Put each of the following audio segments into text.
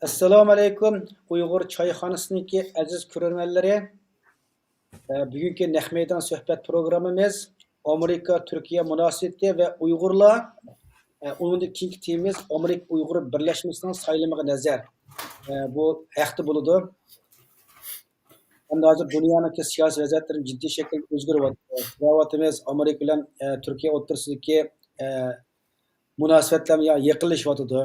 Assalomu alaykum Uyg'ur choyxonasiniki aziz ko'rganlari. Bugungi naq maydon suhbat programmamiz Amerika Turkiya munosabati va Uyg'urlar. Onun keyingi temamiz Amerika Uyg'ur birlashmasining saylamiga nazar. Bu haqda bo'ladi. Endi hozir dunyodagi siyosiy vaziyatlar jiddiy shaklda o'zgaryapti. Amerika bilan Turkiya o'rtasidagi munosabatlar yiqilishyapti.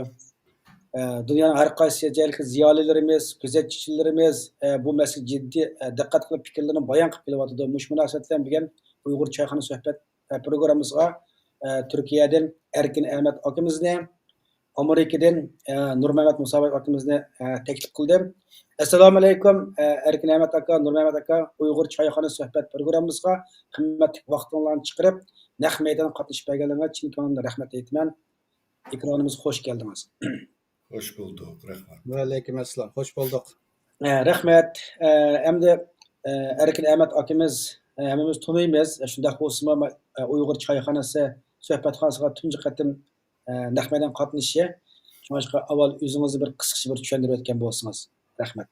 Dünyanın her qaysi yerlik ziyolilarimiz, kuzatuvchilarimiz bu masala jiddiy diqqat qilib fikrlarini bayon qilib kelyapti. Mush munosabatlar bilan Uyg'ur choyxona suhbat programmamizga Turkiyadan Erkin Ahmet akamizni, Amerikadan Nurmamat Musavat akamizni taklif qildim. Assalomu alaykum Erkin Ahmet aka, Nurmamat aka, Uyg'ur choyxona suhbat programmamizga qimmatli vaqtingizni chiqarib, naq maydonga qatnashib berganligingiz uchun ko'nglimdan rahmat aytaman. Ekranimizga xush keldingiz. Hoş bulduk, rahmat. Aleyküm assalam, hoş bulduk. Rahmat. Endi Erkin Ahmet akamiz hammamiz tanıymiz. Shundaq bo'lsa Uyg'ur choyxonasi suhbatxonasiga tunji qatim naq maydon qatnashi. Shunga avval o'zingizni bir qisqacha bir tushuntirib o'tgan bo'lsangiz. Rahmat.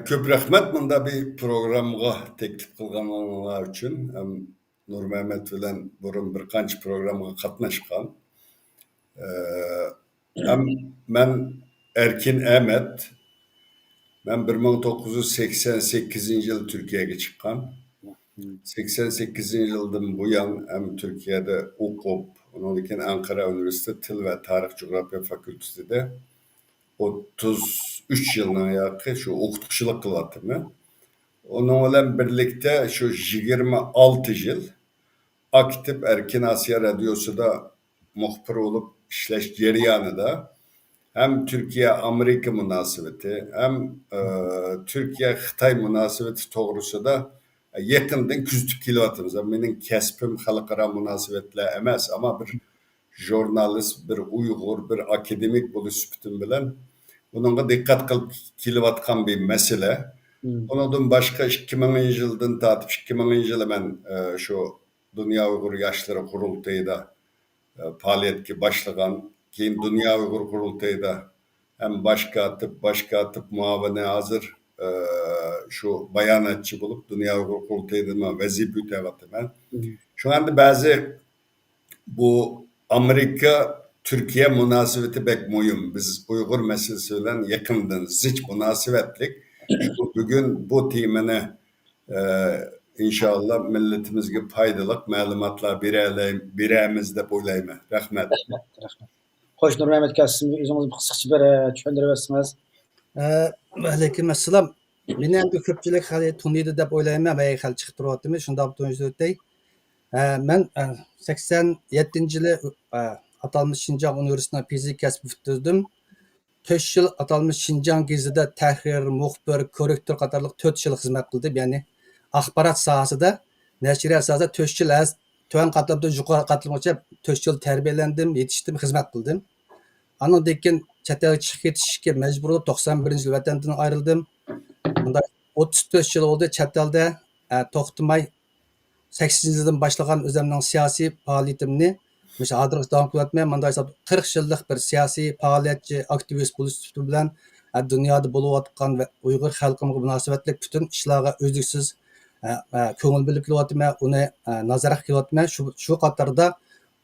Ko'p rahmat bunda bir programga teklif qilganlar uchun. Nur Mehmet bilan burun bir qancha programga qatnashgan. Ben Erkin Ahmet. Ben 1988 yıl Türkiye'ye çıkan. 88 yıldan bu yan hem Türkiye'de okup, onun için Ankara Üniversitesi Til ve Tarih Coğrafya Fakültesi'de 33 yılına yakın şu okutuşuluk kılattım. Onunla birlikte şu 26 yıl aktif Erkin Asya Radyosu da muhbir olup işleş cereyanı da hem Türkiye-Amerika münasebeti hem Türkiye-Xitay münasebeti doğrusu da yakından küzdük kilovatımız. Benim kesbim halkara münasebetle emez ama bir jurnalist, bir Uygur, bir akademik buluşup bilen bununla dikkat kılıp kilovatkan bir mesele. Ondan başka 2000 yıldan tatip 2000 yılı ben şu Dünya Uygur Yaşları Kurultayı'da faaliyetki başlayan, keyin Dünya Uygur Kurultayı'da hem başka atıp muavene hazır şu bayanatçı bulup Dünya Uygur Kurultayı'da vazife ütevatım ben. Şu anda bazı bu Amerika Türkiye münasebeti pek mühim. Biz Uygur meselesiyle yakından ziç münasebetlik. Bugün bu timine İnşallah milletimizge faydalı malumatlar biremizde boylayma. Rahmet. Hoş Nur Mehmet aka, siz o'zingiz qisqacha bir tushuntirib o'tsangiz. Aleyküm assalam. Meni ham ko'pchilik hali tuniydi deb o'ylayman va hali chiqib turyaptimi? Shunda tunishni o'tay. Men 87-yili atalmış Şinjan Üniversitesi'nde fizik kasbi bitirdim. 4 yıl atalmış Şinjan gezide tahrir, muhbir, korrektör qatorliq 4 yıl xizmat qildim. Yani axborot sohasida, nashriyat sohasida 4 yil tuvan qatlamda yuqori qatlamgacha 4 yil tarbiyalandim, yetishdim, xizmat qildim. Andan keyin chet elga chiqib ketishga majbur bo'lib 91-yil vatandan ayrildim. Bunda 34 yil bo'ldi chet elda to'xtamay 80-yildan boshlagan o'zimning siyosiy faoliyatimni o'sha hozirgacha davom qilyapman. Manda 40 yillik bir siyosiy faoliyatchi, aktivist bo'lish bilan dunyoda bo'layotgan va Uyg'ur xalqiga munosabatli butun ishlarga uzluksiz ko'ngil bilib kelyapman, uni nazorat qilyapman. Shu qatorda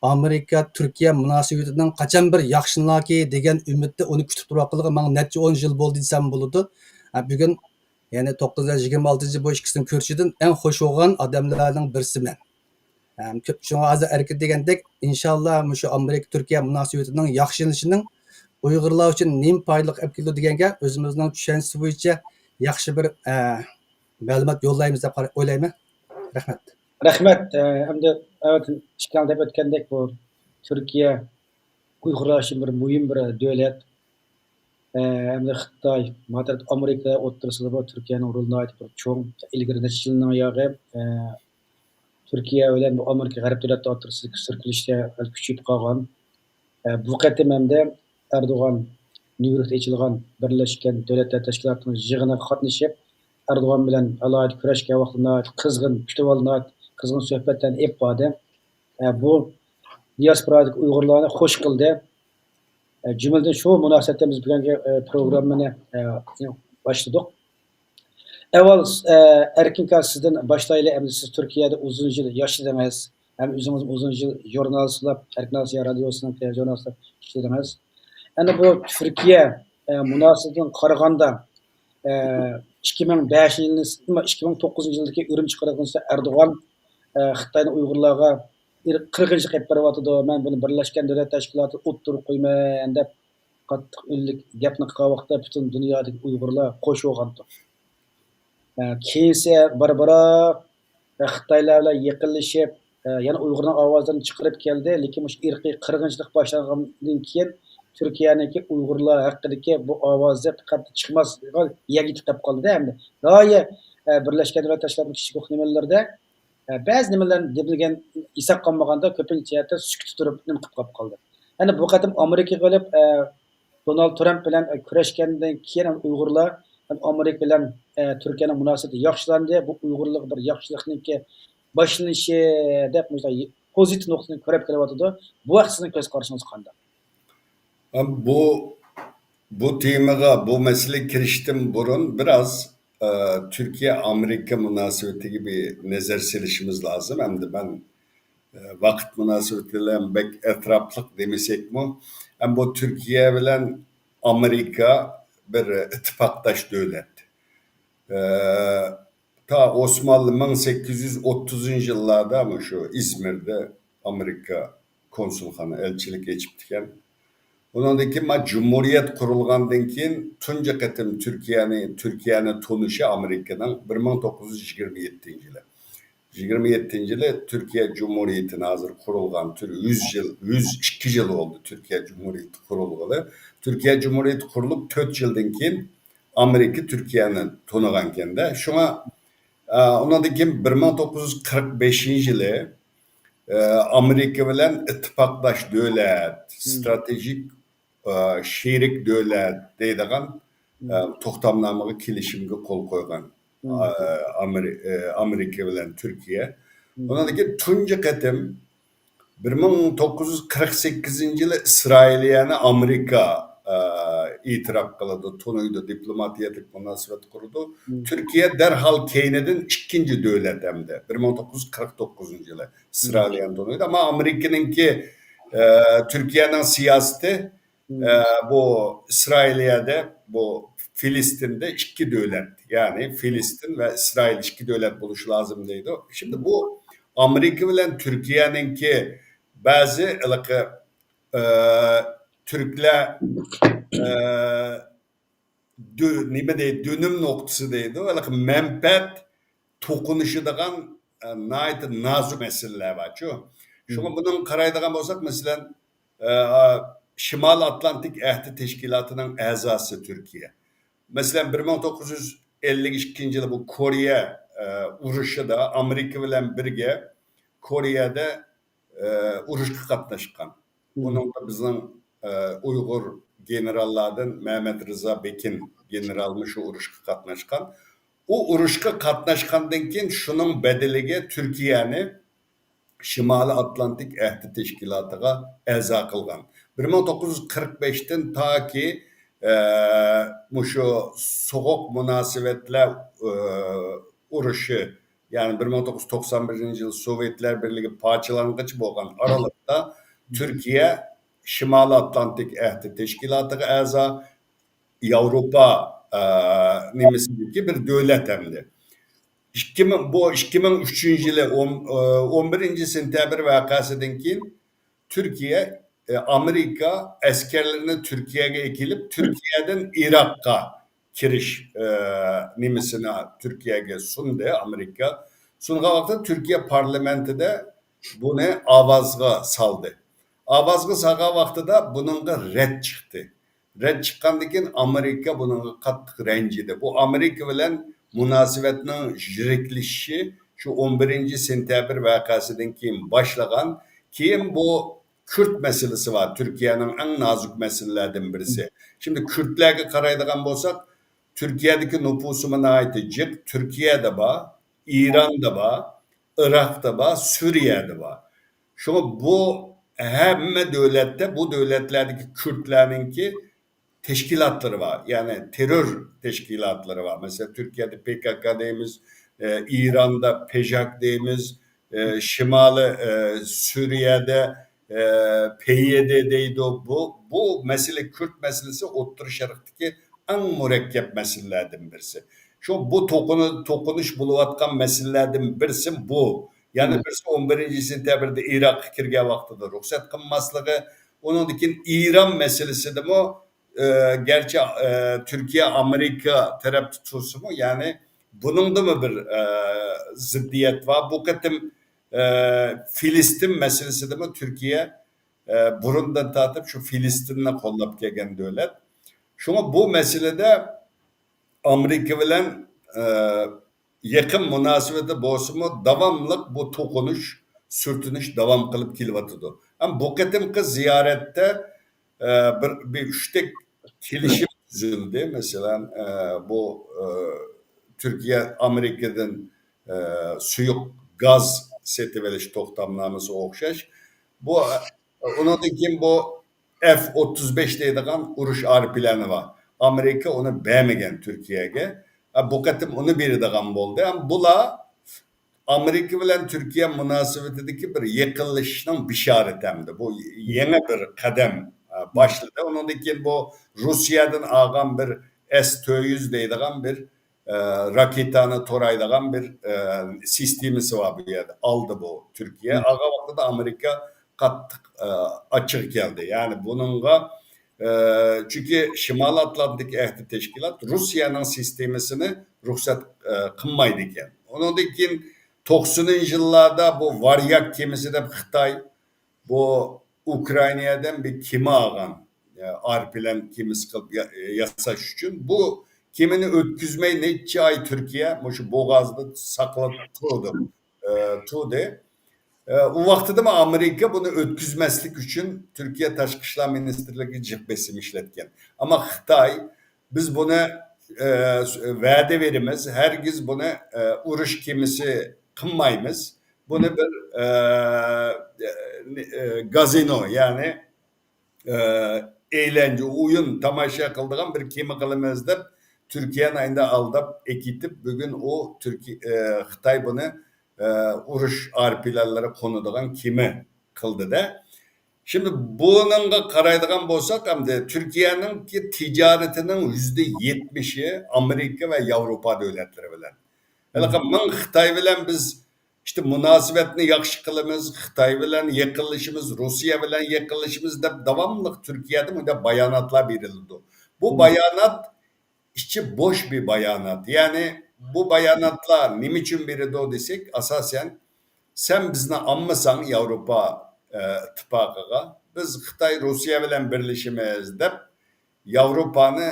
Amerika Turkiya munosabatining qachon bir yaxshilanarki degan umidda uni kutib turganligiga men necha 10 yil bo'ldi desam bo'ladi. Bugun ya'ni 926 bu ikkisini ko'rishdan eng xush bo'lgan odamlarning birisiman. Ko'p shunga hozir erkin degandek inshaalloh shu Amerika Turkiya munosabatining yaxshilanishining Uyg'urlar uchun nim foydali olib keladi deganga o'zimizning tushunchasi bo'yicha yaxshi bir ma'lumot yo'llaymiz deb o'ylayman. Rahmat. Rahmat. Endi evet chiqqan deb o'tgandek bu Turkiya Uyg'urlar uchun bir muhim bir davlat. Endi Xitoy, Amerika o'rtasida bu Turkiyaning o'rnini aytib cho'ng ilgari nechilning oyog'i Turkiya bilan bu Amerika g'arb davlatlari o'rtasida sirkilishga kuchayib qolgan. Bu qatim hamda Erdo'g'an New Yorkda ochilgan Birlashgan Davlatlar Tashkilotining yig'iniga qatnashib, Erdo'g'an bilan alohida kurashgan vaqtida qizg'in kutib olinadi, qizg'in suhbatlarni olib bordi. Bu diasporadagi Uyg'urlarni xush qildi. Cümleden şu münasebette biz bugünkü programını başladık. Evvel Erkin sizden başlayla hem siz Türkiye'de uzun yıl yaşadınız. Hem özünüz uzun yıl jurnalistler, Erkin Asya Radyosu'nun televizyonda işlediniz. Yani bu Türkiye münasebetinden qaraganda 2005 yılının 2009 yıldaki Ürümçi qirg'inchisi Erdoğan Xitoyning Uyg'urlarga qirg'inchilik qilib beryapti. Men buni Birlashgan Davlatlar Tashkiloti o'ttirib qo'yman deb qattiq o'ylik gapni qilgan vaqtda butun dunyodagi Uyg'urlar qo'shib olgandi. Keyinsa barbara Xitoylar bilan yaqinlashib, yana Uyg'urning ovozini chiqarib keldi. Lekin shu irqiy qirg'inchilik boshlangandan keyin Türkiye'deki Uygurlar hakkındaki bu avazda qattiq chiqmas yagit qilib qoldi endi. Doya Birlashgan Davlatlar Tashkilotining kichik hukumatlarida ba'zi nimalarni debilgan hisob qilmaganda ko'pincha sukut turib nima qilib qoldi. Yani bu qatim Amerika qilib Donald Trump bilan kurashgandan keyin Uygurlar Amerika bilan Türkiye'nin münasebeti yaxshilandi. Bu Uygurlar bir yaxshilikniki boshlanishi deb pozitiv nuqtani ko'rib kelyapti. Bu vaqt sizning ko'z qarashingiz qanday? Bu temaga, bu mesele kiriştim burun biraz Türkiye-Amerika münasebeti gibi nezer silişimiz lazım. Hem de ben vakit münasebetiyle bek etraflık demesek mi? Hem bu Türkiye bilen Amerika bir ittifaktaş devlet. Ta Osmanlı 1830 yıllarda ama şu İzmir'de Amerika konsulxana elçilik geçiptiken onundaki Cumhuriyet kurulgandan keyin tunji qatim Türkiye'nin tunuşu Amerika'dan 1927 yılı. 27 yılı Türkiye Cumhuriyeti'nin hazır kurulgan 102 yıl oldu Türkiye Cumhuriyeti kurulgalı. Türkiye Cumhuriyeti kurulup 4 yıldan keyin Amerika Türkiye'nin tunuganken de şuna onundaki 1945 yılı Amerika bilen ittifakdaş devlet, stratejik şerik devlet deydigan toxtamnamaga kelishimga qo'l qo'ygan Amerika bilen Türkiye. Ondan tunji qatim 1948 yılı İsrailiyani Amerika itiraf qiladi, tunuydu, diplomatiyalik münasebet kurdu. Türkiye derhal keynidin ikinci devlet hemde 1949 yılı İsrailiyani tunuydu ama Amerika'nınki Türkiye'nin siyaseti bu İsrailiye'de bu Filistin'de iki devlet yani Filistin ve İsrail iki devlet buluşu lazım deydi. Şimdi bu Amerika ile Türkiye'ninki bazı Türkler nime deydi dönüm noktası deydi. Menfaat tokunuşudan nazuk meseleler var. Şuna bunun karaydıgan olsak mesela Şimal Atlantik Ahdi Teşkilatı'nın azası Türkiye. Mesela 1952 yılı bu Kore uruşu da Amerika ile birge Kore'de uruşka katlaşkan. Onun da bizim Uygur generallardan Mehmet Rıza Bekin generalmış o uruşka katlaşkan. O uruşka katlaşkandan keyin şunun bedelige Türkiye'ni Şimali Atlantik Ahdi Teşkilatı'na a'zo qilgan. 1945'ten ta ki şu soğuk münasebetler uruşu yani 1991 yıl Sovyetler Birliği parçalangıç bo'lgan aralıkta Türkiye Şimali Atlantik Ahdi Teşkilatı'na a'zo Avrupa nimisindeki bir devlet hemdi. Bu 2003 yılı 11. sentabr vakasından keyin Türkiye Amerika askerlerini Türkiye'ye ekilip Türkiye'den Irak'a kiriş nimisine Türkiye'ye sundu Amerika. Sunga vakti Türkiye parlamentoda bunu avazga saldı. Avazga salgan vaqtida bununla red çıktı. Red çıkkandan keyin Amerika bununla qattiq rencidi. Bu Amerika bilen münasebetinin jirikleşişi şu 11. sentabr vakasından keyin başlagan. Keyin bu Kürt meselesi var. Türkiye'nin en nazik meselelerden birisi. Şimdi Kürtlerge karaydıgan bolsak, Türkiye'deki nüfusuma ait Türkiye'de var, İran'da var, Irak'ta var, Suriye'de var. Şu bu hemme devlette bu devletlerdeki Kürtlerinki teşkilatları var. Yani terör teşkilatları var. Mesela Türkiye'de PKK deyimiz, İran'da PEJAK deyimiz, Şimalı Suriye'de PYD'deydi o. Bu mesele Kürt meselesi Orta Şark'taki en mürekkep meselelerden birisi. Şu bu tokunuş buluvatkan meselelerden birisi bu. Yani birisi 11. sentyabrda Irak kirge vaqtida ruhsat qilmasligi, onundikin İran meselesi de mi gerçi Türkiye Amerika taraf tutusu mu, yani bunun da mı bir ziddiyet var? Bu kadar Filistin meselesi de mi Türkiye burundan tartıp şu Filistin'le kollap gelgen devlet. Şuna bu meselede Amerika bilen yakın münasebeti bozumu davamlık bu tokunuş, sürtünüş devam kılıp kilvatıdı. Ama bu kadar ziyarette bir üçte kilişim düzüldü. Mesela bu Türkiye Amerika'dan suyuk gaz seti veriş toktamlaması okşaş. Bu onunkin bu F-35 deydiğen uruş planı var. Amerika onu beğenmegen Türkiye'ye. Bu katım onu biri dağın oldu. Ama bula Amerika bilen Türkiye münasebetindeki bir yakınlaşışının bişareti hemdi. Bu yeni bir kadem başladı. Onunkin bu Rusya'dan ağan bir S-400 deydiğen bir raketani toraydigan bir sistemisi var bu yerde. Aldı bu Türkiye. Ağa vakti da Amerika kattık açık geldi. Yani bununla çünkü Şimal Atlantik Ehdi Teşkilat Rusya'nın sistemisini ruhsat kılmaydı iken. Onun için 90'lı yıllarda bu Varyak gemisi de Xitay bu Ukrayna'dan bir kimi ağan arpilen kimisi yasaş için bu kimini ötküzmeyi neçe ay Türkiye şu boğazda sakladı tuğdu. O vakti de mi Amerika bunu ötküzmeslik için Türkiye Taşkışlar Ministerliği cihbesini işletken. Ama Xitay biz buna vade verimiz, herkes buna uruş kimisi kınmayımız. Bunu bir gazino yani eğlence, oyun, tamaşa kıldığın bir kimi kılımız da Türkiye'nin ayında aldap ekitip bugün o Xitay bunu uruş arpilerlere konuduğun kimi kıldı da. Şimdi bunun karaydıgan bolsak hem de Türkiye'nin ki ticaretinin %70'i Amerika ve Avrupa devletleri bilen. Hele men Xitay bilen biz işte münasebetini yakşı kılımız, Xitay bilen yakınlaşımız, Rusya bilen yakınlaşımız da devamlı Türkiye'de de bayanatlar verildi. Bu bayanat içi boş bir bayanat. Yani bu bayanatlar ne için verildi o desek asasen sen bizne anmasan Avrupa ittifakıga biz Xitay Rusya bilen birleşimiz dep Avrupa'nı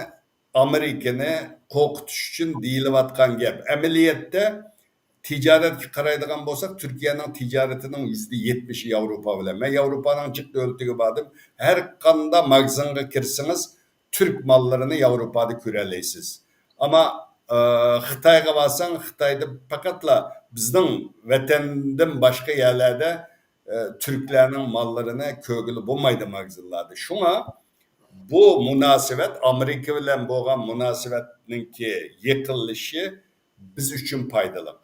Amerika'nı korkutuş için deyilatkan gap. Ameliyette ticaret karaydıgan bolsak Türkiye'nin ticaretinin %70'i Avrupa bilen. Ben Avrupa'nın çıktı öltüğü badım. Her kanda magazine kirsiniz Türk mallarını Avrupa'da küreleysiz. Ama Xitay'a varsan Xitay'da fakatla bizden vatenden başka yerlerde Türklerin mallarını kögülü bulmaydı magazınlarda. Şuna bu münasebet Amerika ile boğan münasebetin ki yıkılışı biz için faydalı.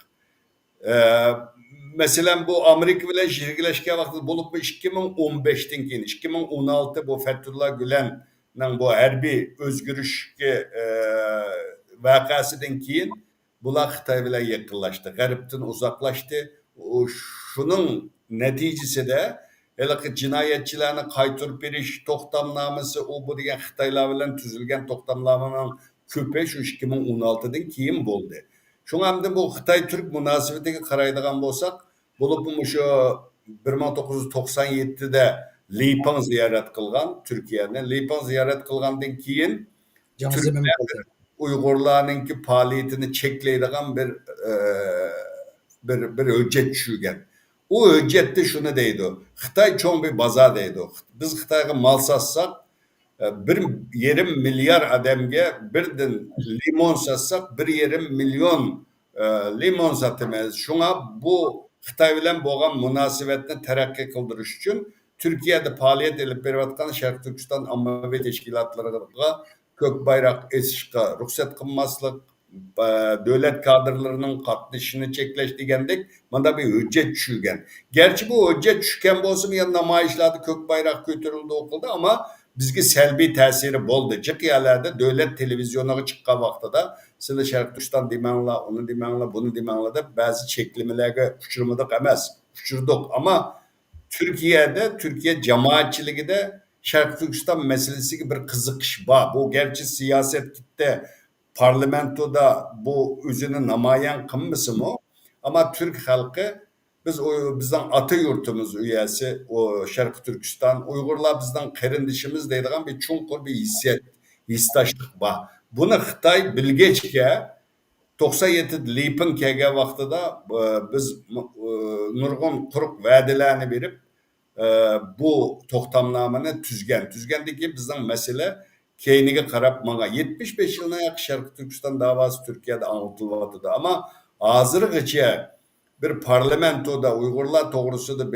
Mesela bu Amerika ile şirkeleşke vakti bulup 2015'ten keyin 2016 bu Fethullah Gülen'nin bu harbi özgürüş vakasından keyin bular Xitay bilen yakınlaştı. Garipten uzaklaştı. Şunun neticesi de hele cinayetçilerini kaytırıp beriş toktamnaması o bu degan Xitaylar bilen tüzülgen toktamnamanın köpe şu 2016'dan keyin oldu. Şuna hem de bu Xitay-Türk münasebetiga karaydigan bolsak, bulup şu 1997'de Lipan ziyaret kılgan Türkiye'ne. Lipan ziyaret kılgandan keyin Türkler Uygurlarınki faaliyetini çekleydigan bir hüccet düşürgen. O hüccette şunu deydi. Xitay çoğun bir baza deydi. Biz Xitay'a mal satsak bir yerim milyar adamga birden limon satsak bir yerim milyon limon satımız. Şuna bu Xitay bilen boğan münasebetini terakki kıldırış için Türkiye'de faaliyet edip beriyotgan Şarkı Türkistan ammaviy teşkilatlarına kök bayrak esişka ruhsat kılmaslık, devlet kadrlarının katlaşını çekleş degendek manda bir hüccet düşügen. Gerçi bu hüccet düşüken bolsun ya namayişlerde kök bayrak götürüldü okulda ama bizge selbi tesiri boldu. Cık yerlerde devlet televizyona çıkan vakti da size Şarkı Türkistan demenla, onu demenla, bunu demenla da bazı çeklimelerge uçurmadık emez. Uçurduk ama Türkiye cemaatçiliği de Şarkı Türkistan meselesi gibi bir kızıkış var. Bu gerçi siyaset gitti. Parlamentoda bu üzerine namayan kılmasın o. Ama Türk halkı bizden atı yurtumuz üyesi o Şarkı Türkistan. Uygurlar bizden kardeşimiz deydiğin bir çunkur bir histaşlık var. Bunu Xitay bilgeçke 97 Lipin kelgen vaqtida biz nurg'un quruq va'dalarni berib bu to'xtamnomani tuzgan. Tuzgandagi bizning masala keyniga qarab manga 75 yildan yaqin Sharq Turkiston davosi Turkiyada anlatılyapti. Ama hozirgacha bir parlamentoda Uyg'urlar to'g'risida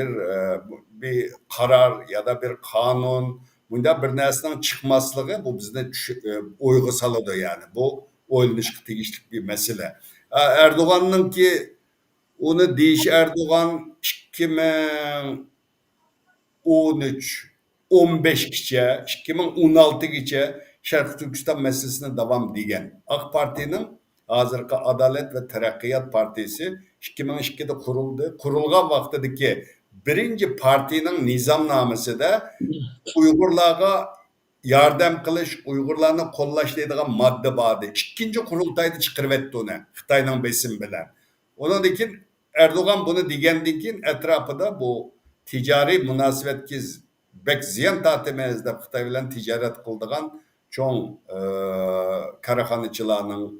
bir karar ya da bir kanun bunda bir narsaning chiqmasligi bu bizni o'yga soladi yani. Bu o'ylanishga tegishli bir mesele. Erdoğan'ın ki onu deyiş Erdoğan 2013 15gacha 2016gacha Sharq Turkiston meselesine devam degan. AK Parti'nin hozirgi Adalet ve Taraqqiyot Partisi 2002'de kuruldu. Kurulgan vaqtidagi birinci partinin nizamnamasida Uygurlarga yardım kılış, Uygurlarni qo'llash deydigan modda bor. İkinci kurultayda chiqarib etdi uni Xitoyning besim bilan. Ondan keyin Erdoğan bunu degandan keyin etrafida bu ticari munosabatga bek ziyon tortmaymiz deb Xitoy bilan tijorat qildigan cho'ng korxonachilarning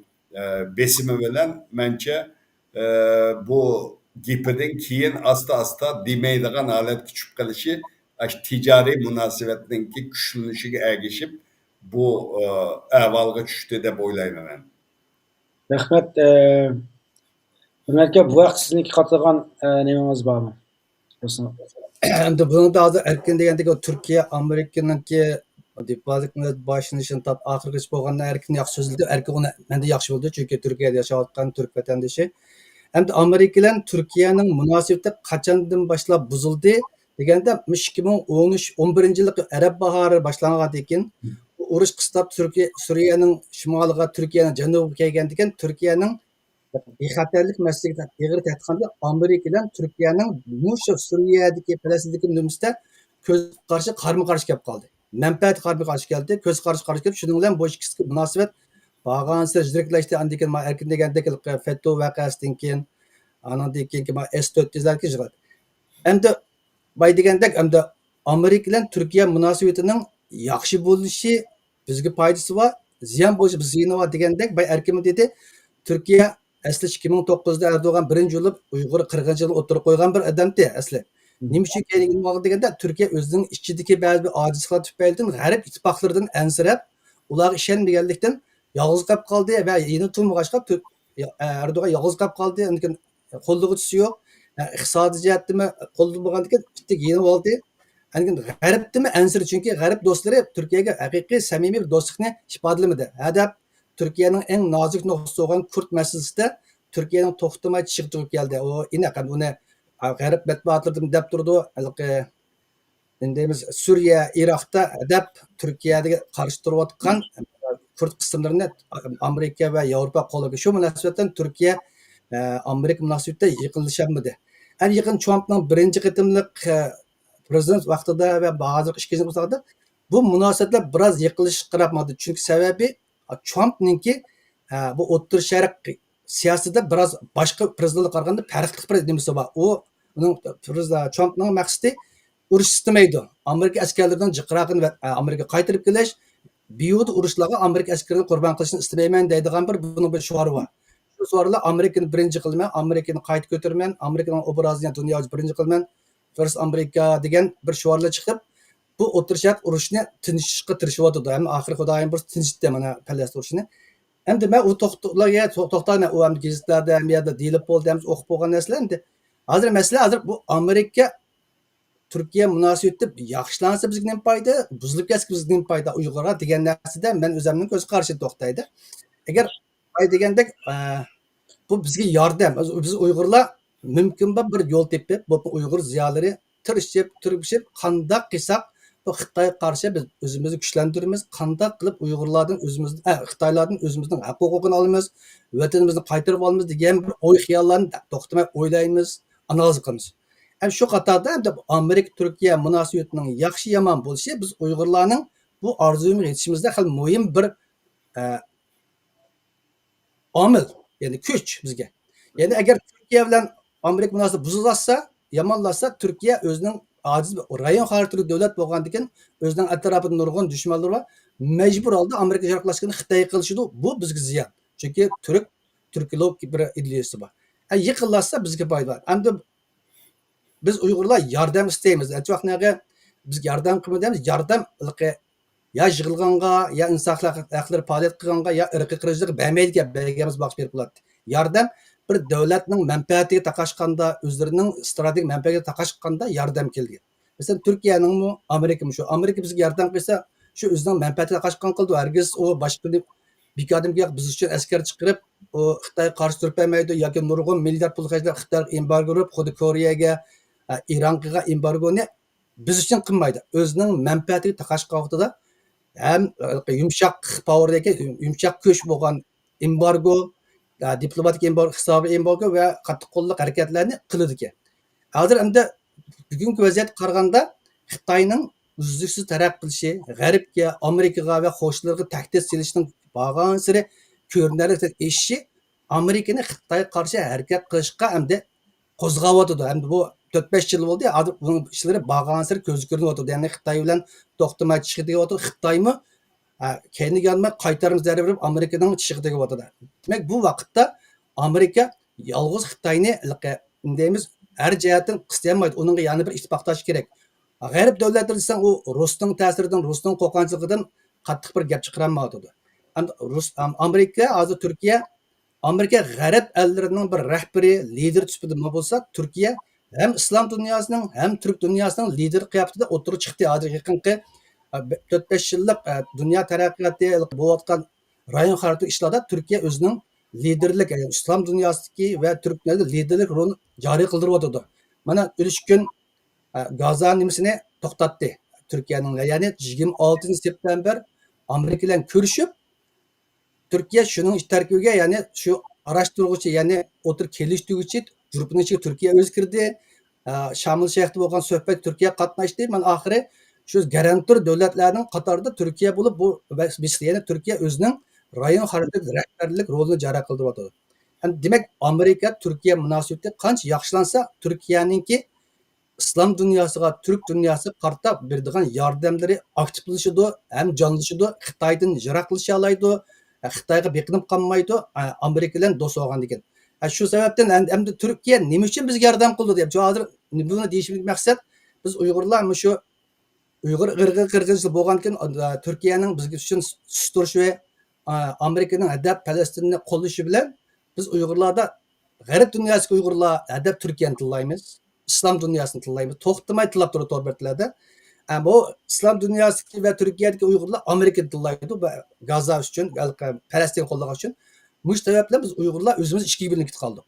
besimi bilan mencha bu gapidan keyin asta demaydigan holatga tushib qolishi ticari munosabatninki kuchlanishiga ergishib bu ahvolga tushdi deb o'ylayman men. Rahmat. Hurmatga bu vaqt sizniki qatlagan nemangiz bormi? Endi buni da hozir erkin degandek o Turkiya Amerikaniki diplomatik boshlanishini top oxirigacha bo'lgandan erkin yaxshi so'zildi. Erkin uni menda yaxshi bo'ldi, chunki Turkiyada yashayotgan turk vatandoshi. Endi Amerika bilan Turkiyaning munosabati qachondan boshlab buzildi deganda 2013-11-yilda Arab bahori boshlangandan keyin urush qistab Suriyaning shimoliga, Turkiyaning janubiga kelgandan keyin Turkiyaning bexatarlik masalasiga ig'ir tahdid Amerika bilan Turkiyaning mushu Suriyadagi Falastindagi nümusda ko'z qarshi qarshi kelib qoldi. Manfaat qarshi keldi, ko'z qarshi kelib, shuning bilan bu ikkisi munosabat bag'ansi jiriklashdi. Andan keyin erkin degandek FETÖ vaqasidan keyin andan keyin S-400'lar keldi. Endi bay degandek endi Amerika bilan Turkiya munosabatining yaxshi bo'lishi bizga foydasi bor, ziyon bo'lishi ziyoni bor degandek bay erkin dedi. Turkiya asli 2009'da Erdoğan birinci olup Uyg'ur 40-yilni o'tirib qo'ygan bir odamdi asli. Nima uchun kerakligini deganda Turkiya o'zining ichidagi ba'zi bir ojizliklar tufaylidan g'arb ittifoqlaridan ansirab, ularga ishonmaganlikdan yolg'iz qolib qoldi va yeni turmag'achqa Erdo'g'an yolg'iz qolib qoldi. Lekin qo'llig'i yo'q. Iqtisodiy jihatdan qo'llanmagandan keyin yeni oldi. Lekin g'arbdimi ansir chunki g'arb do'stlari Turkiyaga haqiqiy samimiy bir do'stlikni ifodalamadi. Hadab Türkiye'nin en nazik noktası olan Kürt meselesinde Türkiye'nin toxtamay çıktığı geldi. O inakan onu garip matbuatlardan dep durdu. Dediğimiz Suriye, Irak'ta dep Türkiye'de karıştırıvatkan Kürt kısımlarını Amerika ve Avrupa kolu. Şu münasebetten Türkiye Amerika münasebette yıkılışamadı. En yakın Trump'ın birinci kıtımlık prezident vaktinde ve bazı işkence bulsakta bu münasebetler biraz yıkılış kırapmadı. Çünkü sebebi Trump'ninki bu O'rta Sharq siyosatida biraz başka prezidentlarga qaraganda farqli bir nimasi bor. Uning Trump'ning maqsadi urush istamaydi. Amerika askarlaridan jiqrog'ini va Amerika qaytarib kelish, biyud urushlarga Amerika askarlarini qurbon qilishni istamayman deydigan buning bir shuari bor. Shu shuarlar Amerikani birinchi qilman, Amerikani qayta ko'tarman, Amerikaning obrazini dunyoga birinchi qilman, First America degan bir shuarlar chiqib bu O'rta Sharq urushni tinchishga tirishyapti. Ham oxiri Xudoyim bir tinchitdi mana Falastin urushini. Endi men u to'xtayman u ham gazetlarda ham yerda deyilib bo'ldi, ham o'qib bo'lgan narsalar endi. Hozir masala bu Amerika Turkiya munosabati yaxshilansa bizga nima foyda, buzilib ketsa bizga nima foyda Uyg'urlar degan narsada men o'zimning ko'z qarshi to'xtaydi. Agar degandek bu bizga yordam. Biz Uyg'urlar mumkin bir yo'l tepib, bu Uyg'ur ziyolari tirishib, qandoq qilsak bu Xitoyga qarshi biz o'zimizni kuchlantiramiz, qandoq qilib Uyg'urlardan Xitoylardan o'zimizning haq-huquqini olamiz, vatanimizni qaytarib olamiz degan bir o'y xiyollarni to'xtamay o'ylaymiz, analiz qilamiz. Shu qatorda Amerika Turkiya munosabatining yaxshi yomon bo'lishi biz Uyg'urlarning bu orzuga yetishimizda hal muhim bir omil, ya'ni kuch bizga. Ya'ni agar Turkiya bilan Amerika munosabati buzilsa, yomonlashsa, Turkiya o'zining aciz rayon xaritali davlat bo'lgandan o'zining atrofida nurg'un dushmanlar va majbur holda Amerika sharqlashganini Xitoy qilishidi. Bu bizga ziyon. Chunki turkilov bir ideyasi bor. Yiqilsa bizga foyda bor. Endi biz Uyg'urlar yordam istaymiz. Aytmoqchiga biz yordam qilmaymiz. Yordam ya yig'ilganga, ya inson haqlari faoliyat qilganga, ya irqiy qirg'inchilik bermaydigan berganimiz bosh berib bo'ladi. Yordam bir davlatning manfaatiga taqashganda, o'zlarining strategik manfaatiga taqashganda yordam kelgan. Masalan, Turkiyaning Amerika shu. Amerika bizga yordam qilsa, shu o'zining manfaatiga taqashgan qildi. Hargiz u boshqa bekadimga biz uchun askar chiqarib, o Xitoy qarshi turmaydi yoki nurg'un milliard pul xarjlab Xitoy embargo qilib, xuddi Koreyaga, Ironga embargoni biz uchun qilmaydi. O'zining manfaatiga taqashgan vaqtida ham yumshoq powerdagi yumshoq kuch bo'lgan embargo, diplomatik embargo va qattiq qo'lliq harakatlarni qiladi ekan. Hozir endi bugungi vaziyatga qaraganda Xitoyning uzluksiz taraqqiy qilishi, G'arbga, Amerikaga va qo'shnilarga tahdid solishning borgan sari ko'rinarli eshishi Amerikani Xitoyga qarshi harakat qilishga endi qo'zg'avyotdi. Endi bu 4-5 yil bo'ldi. Hozir bu ishlari borgan sari ko'z ko'rinyapti. Ya'ni Xitoy bilan to'xtamay chiqib deyapti. Xitoymi keyin qaytarimiz zarur berib Amerikaning chiqib deyapti. Demak, bu vaqtda Amerika yolg'iz Xitoyni deymiz har jihatdan qismaydi. Uning yana bir ittifoqdosh kerak. G'arb davlatlari desang, u Rusning ta'siridan, Rusning qo'rqinchligidan qattiq bir gap chiqarmaydi. Amerika hozir Turkiya Amerika g'arb ellarining bir rahbari, lider sifatida bo'lsa, Turkiya hem İslam dünyasının hem Türk dünyasının lider kıyafetinde oturup çıktı. Hadi yakınki 4-5 yıllık dünya terakkiyatı bu atkan rayon haritı işlerde Türkiye özünün liderlik, yani İslam dünyasındaki ve Türklerin liderlik rolünü cari kıldırıyordu. Bana ilişkin Gaza nimisini toktattı Türkiye'nin. Yani 26 September Amerika ile görüşüp Türkiye şunun terkibiga, yani şu araştırıcı, yani otur keliştiruvchi grupning ichiga Turkiya o'zi kirdi. Shamil Shayxda bo'lgan suhbat Turkiya qatnashdi. Men oxiri shu garantor davlatlarning qatorida Turkiya bo'lib, bu ya'ni Turkiya o'zining rayon xaritasi rahbarlik rolini joriy qildiryapti. Demak, Amerika Turkiya munosabati qancha yaxshilansa, Turkiyaninki islom dunyosiga, Turk dunyosiga qarta beradigan yordamlari aktivlashadi, ham jonlashadi, Xitoydan yiroqlasha oladi, Xitoyga beqinib qolmaydi, Amerika bilan do'st bo'lgan ekan. Şu sebepten hem de Türkiye nima uchun bizga yordam qildi deb hozir buni deyishimizga maqsad, biz Uyg'urlar shu Uyg'ur qirg'inchilik bo'lgandan Turkiyaning bizga uchun sustirish va Amerikaning adab Falastinni qo'llashi bilan biz Uyg'urlarda g'arb dunyosiga Uyg'urlar adab Turkiyani tillaymiz, islom dunyosini tillaymiz, to'xtamay tilab turadi to'rtlarda. Bu islom dunyosi va Turkiyadagi Uyg'urlar Amerikani tillaydi va Gaza uchun, Falastin qo'llagan uchun. Bu sebepten biz Uygurlar özümüz içki birlikte ketib qoldik.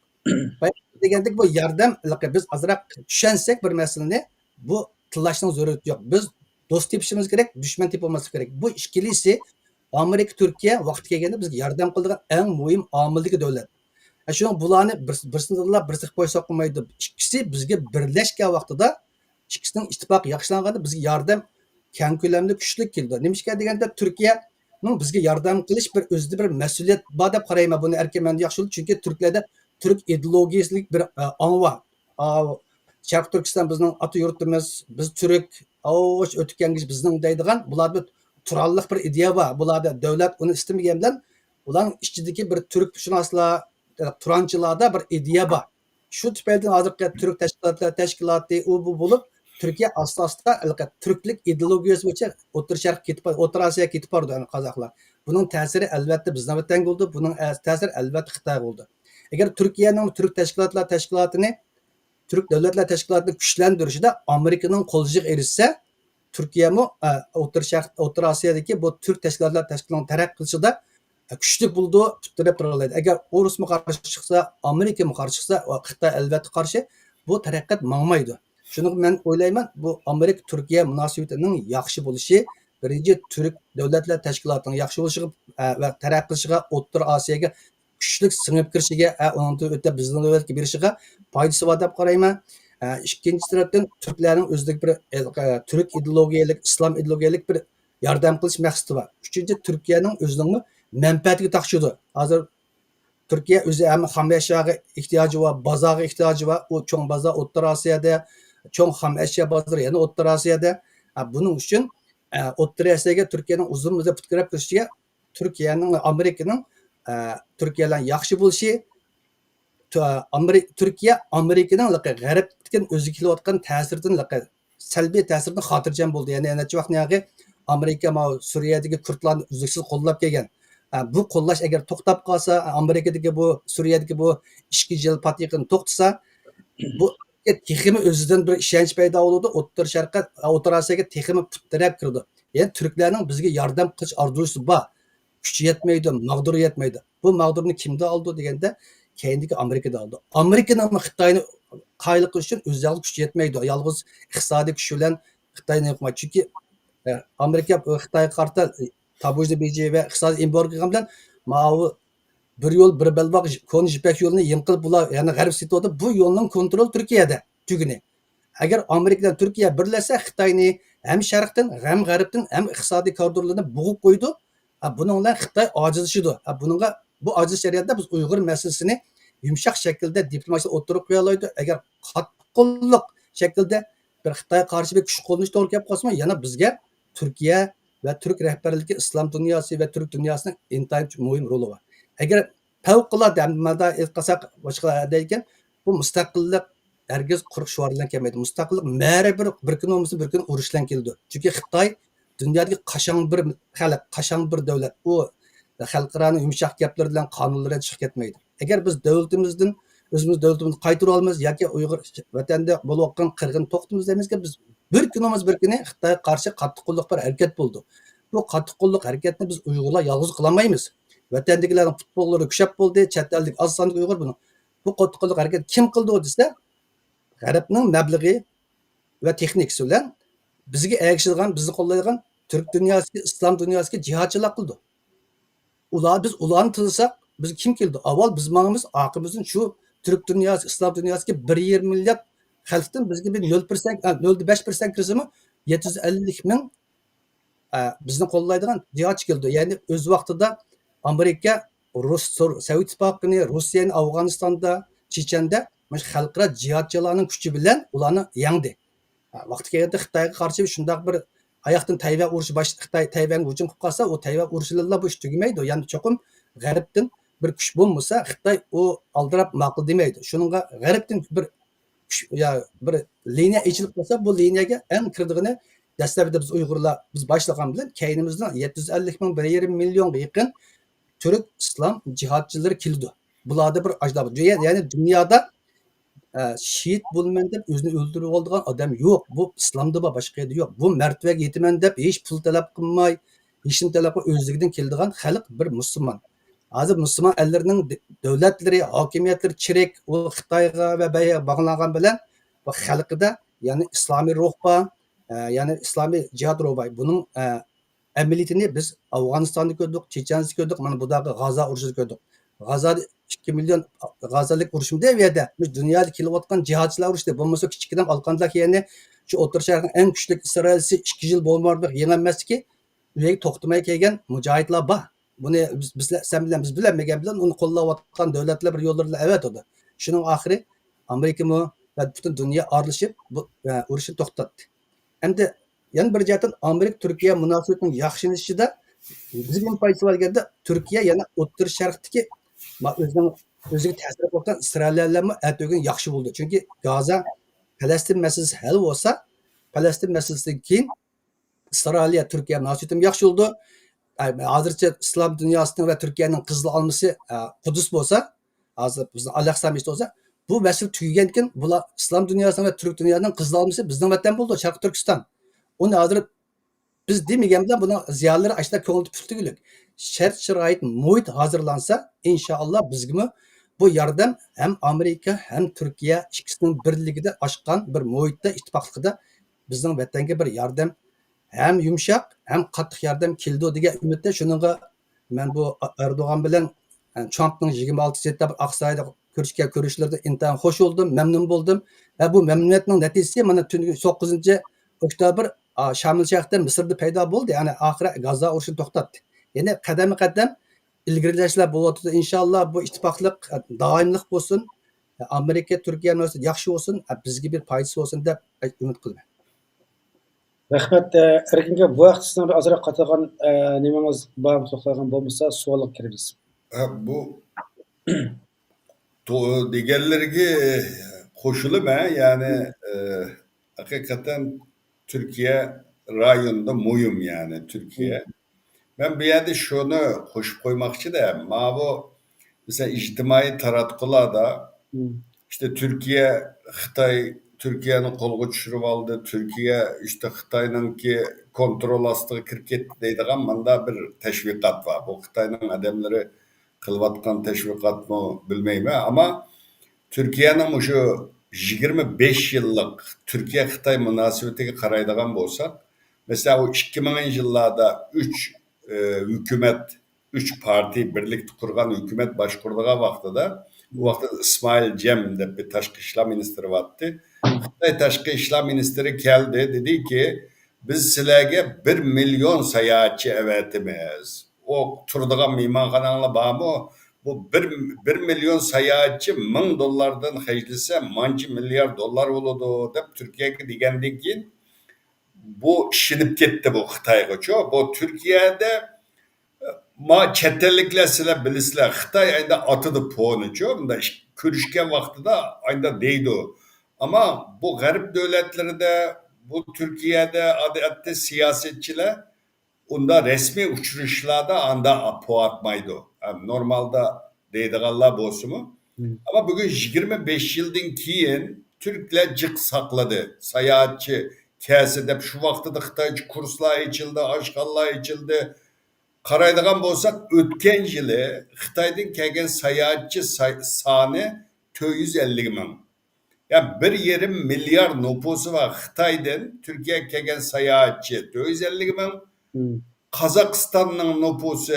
Degandik bu yordam biz azroq tushensek bir masalani, bu tillashning zarurati yo'q. Biz do'st tepishimiz kerak, dushman tepolmaslik kerak. Bu ikkilisi Amerika, Turkiya vaqti kelganda bizga yordam qiladigan eng muhim omildagi davlat. Shuni bularni birsidan birsiga qo'ysa qolmaydi. Ikkisi bizga birlashgan vaqtida, ikkisining ittifoqi yaxshilanganda bizga yordam keng ko'lamli kuchli keldi. Nimishga deganda Turkiya bizga yordam qilish bir o'zida bir mas'uliyat bor deb qarayman. Buni erkman yaxshi, chunki turklarda Türk ideologiyaslik bir anva. Sharq Turkiston bizning ota yurtimiz, biz Türk, o'tgangiz bizning deydigan, bularda turalliq bir ideya bor. Bularda davlat uni istamagan bilan ularning ichidagi bir turkshunoslar, turanchilarda bir ideya bor. Shu tufayli hozirgi Türk tashkiloti u bu bo'lib Türkiye asosida Türklik ideologiyasi bo'yicha O'rta Sharq ketib, O'rta Osiyoga ketib bordi qozoqlar. Buning ta'siri albatta bizdan vatanga bo'ldi, buning ta'siri albatta Xitoyga bo'ldi. Agar Turkiyaning Türk tashkilotini Türk Devletler Teşkilatı'nı güçlendirişinde Amerika'nın kolcuk erişse Türkiye mi Orta Asya'daki bu Türk Teşkilatlar Teşkilatı'nın terakkısında güçlük bulduğu tutturup duruluydu. Eğer Rus mu karşı çıksa, Amerika mı karşı çıksa, Xitay elbette karşı bu terakkat mağmaydı. Şunu ben oylayman, bu Amerika-Türkiye münasebetinin yaxşı buluşu, birinci Türk Devletler Teşkilatı'nın yaxşı buluşu ve terakkısıga, Orta Asya'ya güçlük sınıp kirişiga, onun öte bizden öğretki birişiga faydası var dep qarayman. İkinci taraftan Türklerin özlük bir Türk ideologiyalik, İslam ideologiyalik bir yardım qilish maqsadi var. Üçüncü Türkiye'nin özünün menfaatiga taqşıdı. Hazır Türkiye özü hem ham eşyaga ihtiyacı var, bazaga ihtiyacı var. O çoğun baza Orta Asya'da, çoğun ham eşya bazarı yani Orta Asya'da. Bunun için Orta Asya'ga Türkiye'nin uzun müddet fikrap kirişiga Türkiye'nin Amerika'nın Türkiye'den yaxşı buluşu Türkiye Amerika'nın g'arbdan o'zi kelayotgan ta'siridan salbiy ta'siridan xotirjam bo'ldi. Ya'ni necha vaqt niyog'i Amerika Suriyadagi Kurdlarni uzluksiz qo'llab kelgan. Bu qo'llash agar to'xtab qolsa, Amerikadagi bu Suriyadagi bu ishki yil patiqini to'xtasa, bu texmi o'zidan bir ishonch paydo bo'ldi. O'rta Sharqqa, O'rta Osiyoga texmi putirab kirdi. Ya'ni Turklarning bizga yordam qilish orzusi bor. Kuchi yetmaydi, mag'duri yetmaydi. Bu mag'durni kimda oldi deganda kendiki Amerika'da aldı. Amerika'nın ama Xitay'ını qaylı qilish uchun o'ziga kuch yetmaydi. Yalnız iqtisodiy kuch bilan Xitayni yo'qmaydi. Chunki Amerika Xitayga qarta tabujda beji va iqtisodiy embargo qilgan bilan mau bir yo'l bir belbaq kon jipak yo'lini yimqilib bular ya'ni g'arb setdi. Bu yo'lning kontrol Turkiyada tuguni. Agar Amerikadan Turkiya birlashsa Xitayni hem sharqdan hem g'arbdan hem iqtisodiy koridorlarni bo'g'ib qo'ydi. Bunun bilan Xitay ojizlashdi. Bununla bu aciz şeriatta biz Uyghur meselesini yumuşak şekilde diplomasi o'ttirib qo'ya oladi. Agar qattiq şekilde bir Xitoyga qarshi bir kuch qo'llanish to'g'ri kelib qolsa, yana bizga Turkiya va Turk rahbarligi islom dunyosi va Turk dunyosining intayin muhim roli bor. Agar favqulodda ma'noda aytsak boshqa deyken bu mustaqillik hargiz quruq shuar bilan kelmaydi. Mustaqillik ma'ri bir kun olmasa bir kun urush bilan keldi. Chunki Xitoy dunyodagi qashang bir xalq, qashang bir davlat. U xalqlarning yumshoq gaplari bilan qonunlardan chiqib ketmaydi. Agar biz davlatimizdan o'zimiz davlatimizni qaytarib olamiz yoki Uyg'ur vatanda bo'layotgan qirg'in to'xtamiz deymizki, biz bir kunimiz bir kuni Xitoyga qarshi qattiq qo'lliq bir harakat bo'ldi. Bu qattiq qo'lliq harakatni biz Uyg'urlar yolg'iz qilolmaymiz. Vatandagilarning futbollari kuchab bo'ldi, chet ellik oz sonli Uyg'ur buni. Bu qattiq qo'lliq harakat kim qildi desa, G'arbning mablag'i va texnikasi bilan bizga ergashilgan, bizni qo'llaydigan Turk dunyosiga, islom dunyosiga jihodchilar qildi. Biz ularni tılsak, biz kim keldi? Avval biz mağımız, akımızın şu Türk dünyası, İslam dünyasıki 1,20 milyar xalqdan bizga bir 0,5% kirizimi 750 ming bizni qo'llaydigan jihatchi keldi. Ya'ni o'z vaqtida Amerika, Sovet İttifaqini, Rossiyani Afg'onistonda, Chechenda xalqaro jihatchilarning kuchi bilan ularni yengdi. Vaqti kelganda Xitoyga qarshi shunday bir ayaqdan Tayvan urushi Xitoy Tayvan hujum qilib qolsa, o Tayvan urushilarla bu ish tugamaydi. Ya'ni cho'qim g'arbdan bir kuch bo'lmasa, Xitoy o aldirab ma'qul demaydi. Shuningga g'arbdan bir liniya echilib qolsa, bu liniyaga eng kirdig'ini dastlabida biz Uyg'urlar biz boshlagan bilan keynimizdan 750 ming 1,5 millionga yaqin Türk islom jihodchilari keldi. Bularda bir ajdab. Ya'ni dunyoda şehit bo'lman deb o'zini o'ldirib oldigan odam yo'q. Bu islomda bor, boshqa yerda yo'q. Bu martabaga yetaman deb hech pul talab qilmay, hech kim talab qilmay o'zligidan keladigan xalq bir musulmon. Hozir musulmon ellarning davlatlari, hokimiyatlari chirik, u Xitoyga va bog'langan bilan bu xalqida ya'ni islomiy ruh bor, ya'ni islomiy jihod ruhi bor. Buning amaliyotini biz Afg'onistonda ko'rdik, Checheniyada ko'rdik, mana bu daqiqa G'azo urushida ko'rdik. G'azoda 2 million g'azalik urushimda bu yerda biz dunyoda kelayotgan jihodchilar urushda bo'lmasa kichikdan olqanlar ya'ni shu O'rta Sharqning eng kuchli Isroilsi 2 yil bo'lmadi yengilmaski ularga to'xtamay kelgan mujohidlar bor. Buni biz sen bilan biz bilmagan bilan uni qo'llayotgan davlatlar bir yo'llarla avatadi. Shuning oxiri Amerika va butun dunyo aralashib bu urushni to'xtatdi. Endi yana bir jihatdan Amerika Turkiya munosabatining yaxshilanishida bizning paytga kelganda Turkiya yana O'rta Sharqdagi o'ziga ta'sir qilgan Isroillarni atogin yaxshi bo'ldi. Chunki Gaza Falastin masalasi hal bo'lsa, Falastin masalasidan keyin Isroil Turkiya munosabati yaxshi bo'ldi. Hozircha islom dunyosining va Turkiyaning qizil olmasi Qudus bo'lsa, hozir bizni Al-Aqsa masjidi bo'lsa, bu mesele tüyügen keyin bular islom dunyosida va turk dunyosining qizilolmasi bizning vatan bo'ldi, Sharq Turkiston. Uni hozir biz demagan bilan buni ziyonlari ashta ko'ngil tutgulik. Shart sharoit muhit hozirlansa, inshaalloh bizga bu yordam hem Amerika hem Türkiye ikkisining birligida oshgan bir muhitda ittifoqligida bizning vatanga bir yordam hem yumshoq hem qattiq yordam keldi degan umidda shuninga men bu Erdo'g'an bilan Trumpning 26 Aqsayda ko'rishlarda intayin xush bo'ldim, mamnun bo'ldim. Va bu mamnuniyatning natijasi mana 9 oktyabr Şamil Şah'da Mısır'da paydo bo'ldi. Yani ahira Gaza urushini to'xtatdi. Yani qadam-qadam ilgirlashlar bo'lyapti. Inshaalloh bu ittifoqlik doimlik bo'lsin. Amerika, Turkiya munosabat yaxshi bo'lsin, bizga bir foydasi bo'lsin deb umid qilaman. Rahmat. Erkinga bu vaqt sizdan bir ozroq qatag'an nimangiz bor to'xtagan bo'lmasa savolga kiramiz. Bu deganlarga qo'shilib yani hakikaten Türkiye rayonunda muhim yani Türkiye. Ben bir yerde şunu qo'shib qo'ymoqchi da, mana bu mesela ijtimoiy taratqularda işte Türkiye Xitoy Türkiye'nin qo'lga tushirib oldi, Türkiye işte Xitoyninki kontrol ostiga kirib ketdi deydigan manda bir tashviqot var. Bu Xitoyning odamlari qilayotgan tashviqotmi bilmayman, ama Türkiye'nin şu 25 yıllık Türkiye-Xitay münasebetiga qaraydigan bo'lsak, mesela o 2000 yıllarda 3 hükümet, 3 parti birlikte kurgan hükümet başkurduğu vaqtida, bu vaqtda İsmail Cem deb bir tashqi ishlar ministri vardı. Xitay tashqi ishlar ministri keldi, dedi ki biz sizlarga 1 milyon sayohatchi avatimiz. O turdigan mehmonxonanglar bormi? Bu 1 milyon sayohatchi $1000 heclese manchi milyar dollar bo'ladi deb Türkiye'ga degandan keyin bu shinib ketdi bu Xitoyga. Bu Türkiye'de ma chet elliklar sizlar bilasizlar, Xitoy ayda atidi ponichu, bunda ko'rishgan vaqtida ayda deydi. Ama bu g'arb davlatlarida, bu Türkiye'de odatda siyosetchilar unda resmi uchrashuvlarda anda po atmaydi. Normalda deydiganlar bo'lsinmi? Ama bugün 25 yıldan keyin Türkler cık sakladı. Sayohatchi kelsa deb shu vaqtida Xitoycha kurslar ochildi, oshxonalar ochildi. Qaraydigan bo'lsak, o'tgan yili Xitoydan kelgan sayohatchi soni 450 ming. Yani 1,5 milyar nüfusu var Xitoydan Türkiye'ye kelgan sayohatchi 450 ming. Kazakistan'ın nüfusu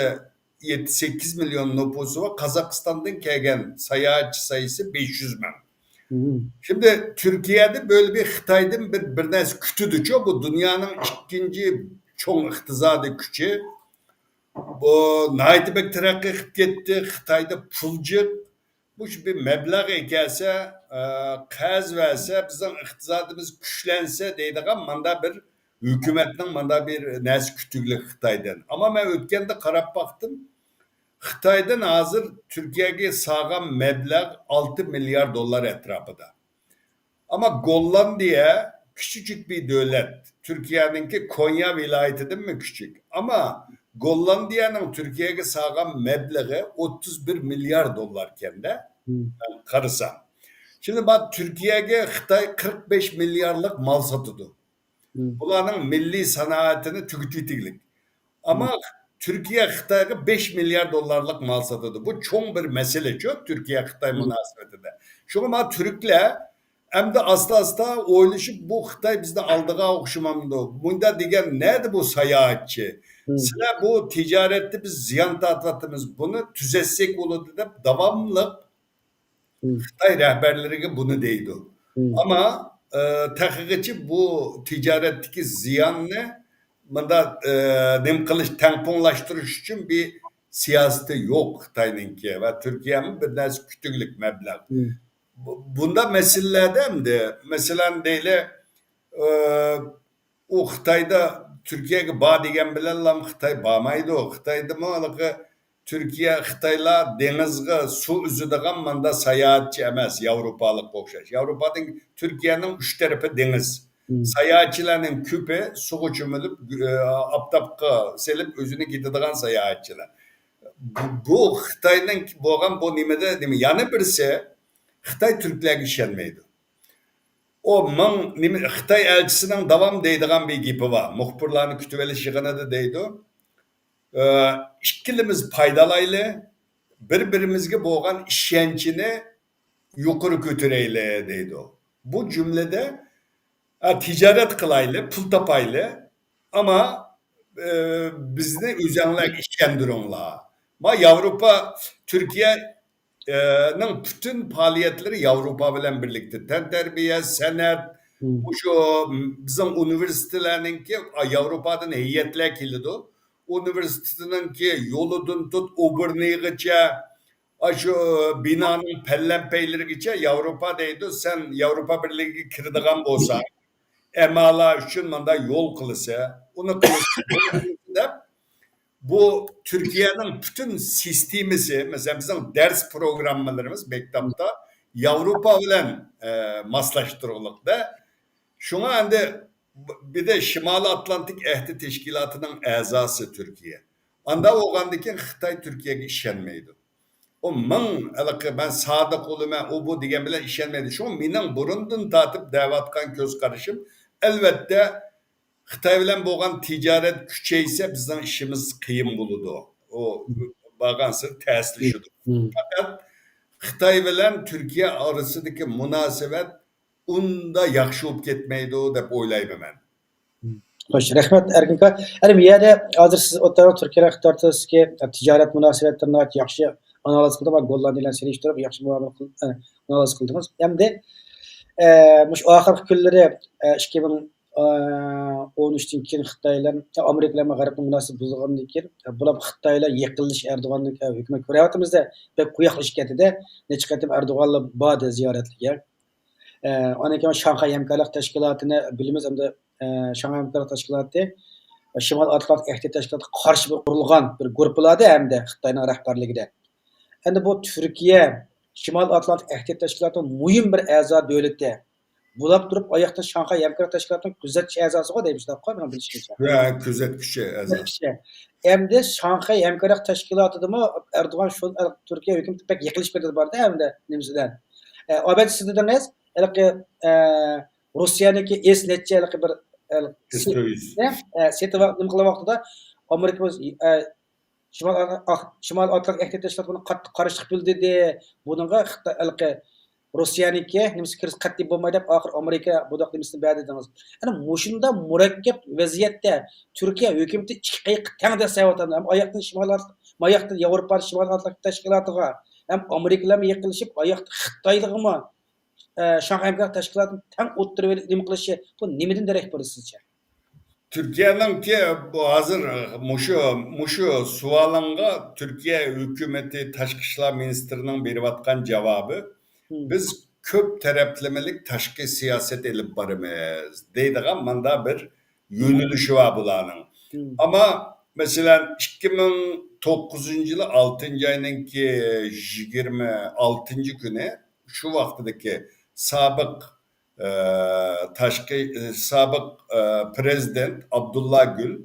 7-8 milyon nüfusu var. Kazakistan'dan kelgan sayohatchi sayısı 500 bin. Şimdi Türkiye'de böyle bir Xitoydan bir narsa kütüdü. Bu dünyanın ikinci çoğun iqtisadi gücü. Bu nayeti bek terakki qilib ketdi. Xitoyda pulcuk. Bu bir meblağ ekelse, qarz verse, bizden iqtisadimiz güçlense deydigan manda bir hükümetning manda bir narsa kütüglik Xitoydan. Ama ben o'tganda qarab baktım. Xitoydan hozir Türkiye'ye sağan meblağ 6 milyar dolar etrafında. Ama Gollandiya küçücük bir devlet. Türkiye'ninki Konya vilayetinden mi küçük? Ama Gollandiya'nın Türkiye'ye sağan meblağı 31 milyar dolar kendi. Yani karısam. Şimdi bak Türkiye'ye Xitoy 45 milyarlık mal satıdı. Bunların milli sanayetini tüketiyorlar. Ama Türkiye Xitoyga 5 milyar dolarlık mal satıdı. Bu çok bir mesele çok Türkiye-Xitoy münasebetinde. Çünkü ma Türkler hem de asla oylaşıp bu Xitoy bizde aldığa okşamamdı. Bunda degen nerede bu sayahatçi? Sıra bu ticarette biz ziyan tatvatımız. Bunu tüzetsek olurdu da devamlı Xitoy rehberleri bunu deydi. Ama tahqiqatçı bu ticaretteki ziyanını bunda nem qilish, tamponlashtirish uchun bir siyosati yok Xitoyninki ve Türkiye'nin bir narsa kütüglik meblag. Bunda meselelerdə hamda mesela deyle o Xitoyda Türkiye'ye bağ degen bilenler Xitoy bağmaydı o. Xitoyda mı Türkiye Xitoylar denizge su üzüdüğün manda sayahatçı emas Avrupalık okşaş. Avrupa'nın Türkiye'nin 3 tarafı deniz. Sayahatçilerin küpe suğu çömülüp aptapqa selip özünü gidediğin sayahatçiler. Bu Xitoyning bo'lgan bu nimada yani birisi Xitay Türklerge işenmeydi. O Xitay elçisinin devam deydiğen bir gibi var. Muhbirlerini kütüvelişiğine de deydi. İkilimiz paydalaylı, birbirimizge boğan işençini yukarı götüreyle deydi o. Bu cümlede ticaret kılaylı, pul tapaylı ama bizni üzenler işkendironla. Ma Avrupa, Türkiye'nin bütün faaliyetleri Avrupa bilen birlikte. Ten terbiye, senet, bu şu bizim üniversitelerinki Avrupa'dan heyetler kilidi. Üniversiteninki yoludun tut Uberniğiçe, şu binanın pellenpeyleriçe Avrupa deydi. Sen Avrupa Birliği kirdiğen bolsan, emala üçün manda yol kılısı, onu kılısı bu Türkiye'nin bütün sistemisi, mesela bizim ders programlarımız mektapta Avrupa bilen maslaştırılık da. Şuna anda bir de Şimali Atlantik Ehdi Teşkilatı'nın azası Türkiye. Anda o gandaki Xitay Türkiye'ye işenmeydi. O ben sadık oluma o bu diyen bile işenmedi. Şu minin burundun tatıp davatkan göz karışım. Elbette Xitay bilen boğan ticaret küçeyse bizden işimiz kıyım buludu. O bağansır tesli şudur. Fakat Xitay bilen Türkiye arasındaki münasebet unda yaxşı olup ketmeydi o dep oylayım ben. Hoş, rahmet Erkinka. Yani bir yerde hazır siz o taraf Türkiye'ye aktartınız ki ticaret münasebetlerine ait yaxşı analiz kıldım ama Gollandi'yle seliştirip yaxşı analiz kıldınız. Hem de o ahirki günleri 2013'ten keyin Xitayla Amerika bilan G'arbning munosabat buzilgandan keyin bular Xitayla yiqilish Erdo'g'anning hukmat ko'ryapmizda bek quyoqlashib ketdi. Necha qatim Erdo'g'anlar bordi ziyoratga. Ondan keyin Shanxay hamkorlik tashkilotini bilamiz hamda Shanxay hamkorlik tashkiloti Shimol Atlantik Ehdi tashkilotiga qarshi qurilgan bir guruhlarda hamda Xitoyning rahbarligida. Endi bu Türkiye Shimol Atlantik Ehdi tashkilotining muhim bir a'zo davlati. Bulab turib oyoqda Shanxay hamkorlik tashkilotining kuzatuvchi a'zosi deymizlar men bilishimcha. Ya kuzatuvchi a'zosi. Endi Shanxay hamkorlik tashkilotidami Erdo'g'an shu Turkiya hukumati pek yiqilib ketdi borda hamda nimasidan. Albatta siz dedingiz Rusiyaniki necha bir seti nima qilgan vaqtida Amerika Shimol Atlantik Ehdi tashkiloti buni qattiq qarshi bildi. Buningga Xitoy Rusiyaniki nimasi kirish qat'iy bo'lmaydi deb oxir Amerika budoq nimasini berdi dedingiz. Ana mushunda murakkab vaziyatda Turkiya hukumati ikki qiyiq tang desayotadi. Ham oyoqdan oyoqdan Yevropa Shimol Atlantik tashkilotiga ham Amerikalar yiqilishib oyoqda Xitoyligimi Shanxay hamkorlik tashkilotini tang o'ttirib nima qilishi bu nimadan darak bo'ladi sizcha? Türkiye'nin ki bu hazır muşu sualanga Türkiye hükümeti Taşkı İşler Ministrinin beriyotgan cevabı biz köp taraflamelik taşkı siyaset elip barımız deydiğen manda bir yönelişi var bulanın. Ama mesela 2009 yılı 6. ayının ki 26. günü şu vaktideki sabık prezident Abdullah Gül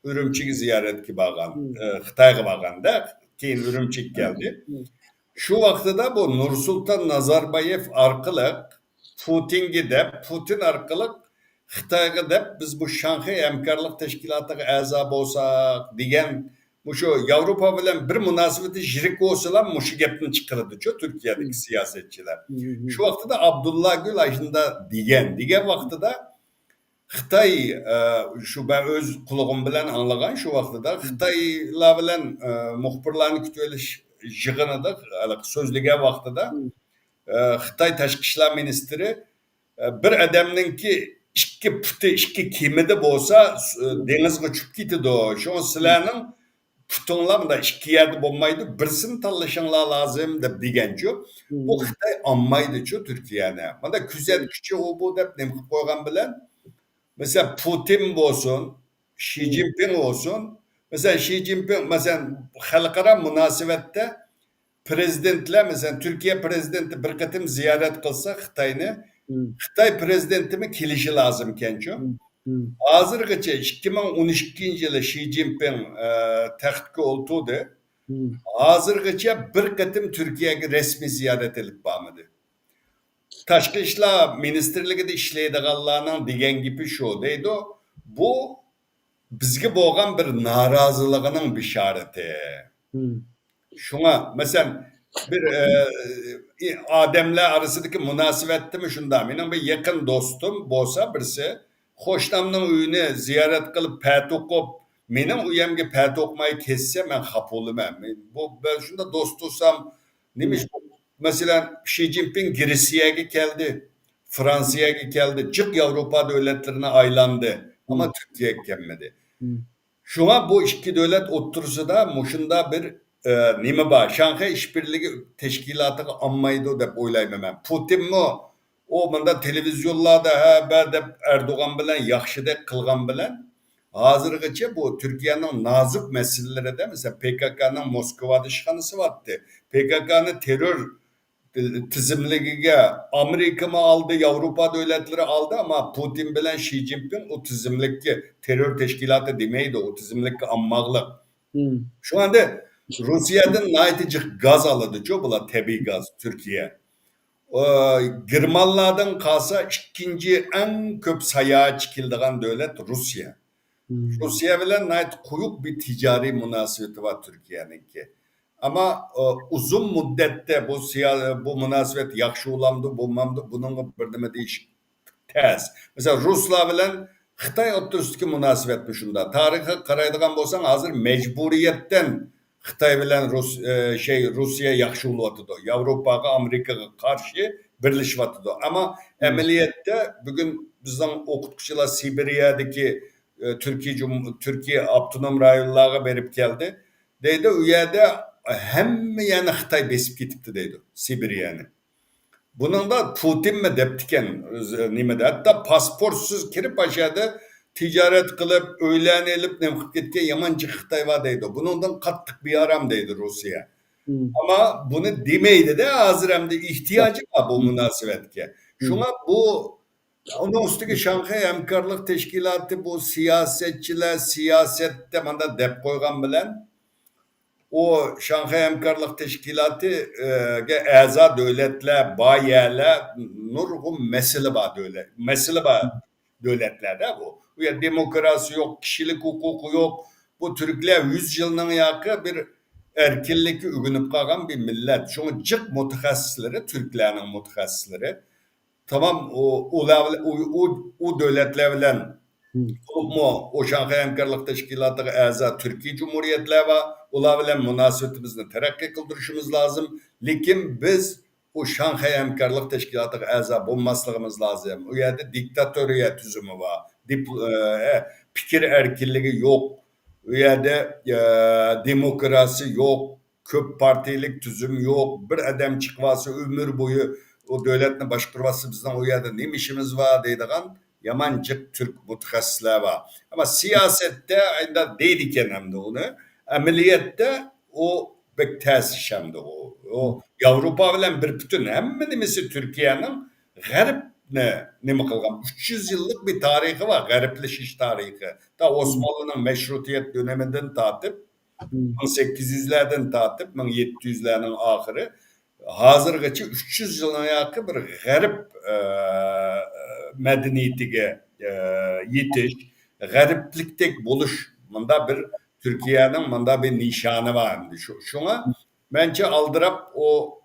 Ürümçi'yi ziyaretki bağlan, Xitay'a bağlan da keyin Ürümçik geldi. Şu vaxtıda bu Nursultan Nazarbayev arkalık Putin gidip, Putin arkalık Xitay'a dep biz bu Şanxay Hamkorlik Teşkilatı'na a'zo bo'lsak degan şu Avrupa bilen bir münasebeti jirik olsalar muşu gepini çıkardı Türkiye'deki siyasetçiler. Şu vaxtıda Abdullah Gül aşında digen vaxtıda Xitay şu ben öz kulağım bilen anlagan şu vaxtıda Xitayla bilen muhbirlerini kütüveliş yığınıdık sözlüge vaxtıda Xitay Taşkı İşler Ministri bir adamın ki iki kimide bolsa denizge çüp gitdi o. Şu silahının putunlar da iki yerde bulmaydı. Birisini tanışanlar lazım da digenci. Bu Xitay anmaydı Türkiye'ne. Bana küzet küçük o bu da ne koygan bilen. Mesela Putin olsun, Xi Jinping olsun. Mesela Xi Jinping mesela halkara münasebette prezidentler mesela Türkiye prezidenti bir katım ziyaret kılsa Xitay'ını Xitay prezidentimi kilişi lazım kenço. Hazırgıça 2012 yılı Xi Jinping taxtga oltuğdu. Hazırgıça bir katım Türkiye'ye resmi ziyaret edip bağmadı. Tashqi ishlar ministrligida ishlaydiganlarning degan gapi shu deydi. Bu bizga bo'lgan bir noroziligining bishorati. Şuna mesela bir adamlar arasındaki münasebetimi şunda. Benim bir yakın dostum bolsa birisi hoşnamның uyini ziyaret kılıp pət okup benim uyamga pət okumayı kesse ben xap olurum. Ben şunda dost olsam neymiş mesela Xi Jinping Rusiyaga geldi. Fransa'ya geldi. Cık Avrupa devletlerine aylandı. Ama Türkiye'ye gelmedi. Şuna bu iki devlet otursa muşunda bir nima bor? Shanxay ishbirligi tashkilotiga olmaydi deb o'ylayman men. Putinmi o bunda televizyonlarda ha deb Erdo'g'an bilan yaxshidek qilgan bilan hozirgacha bu Turkiyaning nozik masalalarida mesela PKK'ning Moskvada ishxonasi bor. PKK'ni terror tizimligiga Amerika mı aldı, Avrupa devletleri aldı ama Putin bilan Xi Jinping o tizimlikka terror tashkiloti demaydi, o tizimlikka ammaqliq. Şu anda Rusya'dan naytici gaz aladı. Çok bula tabi gaz Türkiye. Germanlardan kalsa ikinci en köp sayahat çıkıldıgan devlet Rusya. Rusya bilen nayt kuyuk bir ticari münasebeti var Türkiye'ninki. Ama uzun müddette bu münasebet yakşı olamdı, bulmamdı. Bunun bir değişik tez. Mesela Ruslar bilen Xitay o'rtasidagi munosabatmi shunda. Tarixga qaraydigan bo'lsang, hozir mecburiyetten Xitay bilan Rusiya yaxshi bo'lyapti. Yevropaga, Amerikaga qarshi birlashyapti. Ama amaliyotda bugun bizning o'qituvchilar Sibiriyadagi Türkiye avtonom rayonlarga berib keldi. Deydi, u yerda hamma yana Xitay besib ketibdi deydi Sibiriyani. Bunun da Putin mi deptiken nimede hatta pasportsuz kirip aşağıda ticaret kılıp öğlen elip nemkip gitken yamancı Xitay var deydi. Bunundan kattık bir aram deydi Rusya. Ama bunu demeydi de hazır hem de ihtiyacı var bu münasebetke. Şuna bu onun üstündeki Şanghay Hemkarlık Teşkilatı bu siyasetçiler siyasette bana dep koygan bilen o Şanghay Hemkarlık Teşkilatı a'za devletler, bayiyeler, nurgun mesele var devlet. Mesele var devletlerde bu. Ya demokrasi yok, kişilik hukuku yok. Bu Türkler 100 yılının yakı bir erkinlik ügünüp kalan bir millet. Çünkü cık mütehassisleri, Türklerin mütehassisleri. Tamam o devletler bilen o Şanghay Hemkarlık Teşkilatı'na a'za Türkiye Cumhuriyetler var. Ular bilen münasebetimizni terakki kıldırışımız lazım. Lekin biz o Şanghay Hemkarlık Teşkilatı'na a'za bulmasligimiz lazım. O yerde diktatoriya tüzümü var. Fikir erkinliği yok. O yerde demokrasi yok. Köp partilik tüzüm yok. Bir adam çıkması ömür boyu o devletini başkurması bizden o yerde ne işimiz var deydiğen yamancık Türk mutahassisler var. Ama siyasette aynı deydiken hem de onu. Ameliyette o pek ters hem de o Avrupa bilen bir bütün hemmesi Türkiye'nin garip ne kılgan 300 yıllık bir tarihi var, garipleşiş tarihi. Ta Osmanlı'nın meşrutiyet döneminden tatip 1800'lerden tatip 1700'lerin ahırı hazırgacha 300 yılına yakın bir garip medeniyetiga yetiş, garipliktek buluş bunda bir Türkiye'nin bunda bir nişanı var. Şuna bence aldırıp o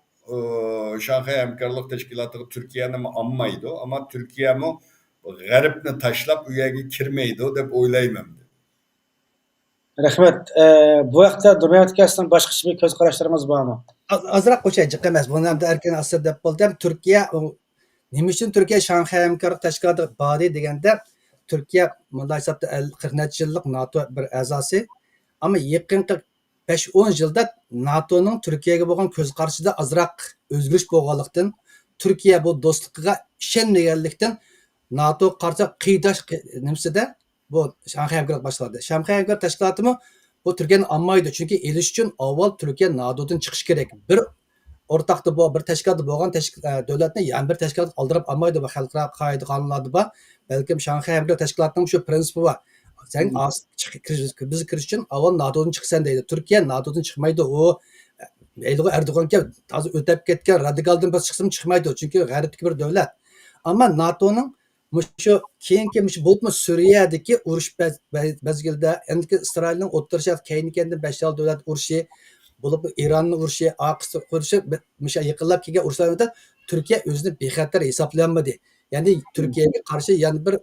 Şanghay Hemkarlık Teşkilatı Türkiye'nin anmaydı ama Türkiye'nin garipni taşlap üyege kirmeydi deb o'ylayman. Rahmat. Bu vaqtda Dunyo Podkastning boshqacha bir ko'z qarashlarimiz bormi? Azroq qo'shaylik emas. Buni ham erkin asr deb bo'ldim. Turkiya nima uchun Turkiya Şanghay Hemkarlık Teşkilatı bari deganda Turkiya bunday hisobda 40 necha yillik NATO bir a'zosi. Ama yaqinqi 5-10 yilda NATO'nun Türkiye'ye bo'lgan ko'z qarashida azroq o'zgarish bo'lganlikdan Turkiya bu do'stligiga ishonmaganlikdan NATO qarshi qiydash nimasida bu Şanghay Hemkarlık başladı. Şanghay Hemkarlık Teşkilatı'mı bu Türkiye'nin anmaydı. Çünkü eliş için avval Türkiye NATO'dan çıkış gerek. Bir ortakta bu bir teşkilatı bo'lgan devletine yani bir teşkilat aldırıp almaydı bu xalqaro qoida qonunlarda bu. Belki Şanghay Hemkarlık Teşkilatı'nın şu prensibi var. Sen biz kiriş için avval NATO'dan çıksan deydi. Türkiye NATO'dan çıkmaydı. O Meyli Erdoğan'ga azı ötep ketken radikaldan bir çıksın çıkmaydı. Çünkü gayretli bir devlet. Ama NATO'nun şu keyinki bulutma Suriye'deki uruş mezgilde endiki İsrail'in oturuşu keyinken 5-6 devlet uruşu bulup İran'ın uruşu, Aksı uruşu yıkılıp ki uruşlarında Türkiye özünü bexatar hesaplanmadı. Yani Türkiye'ye karşı yani bir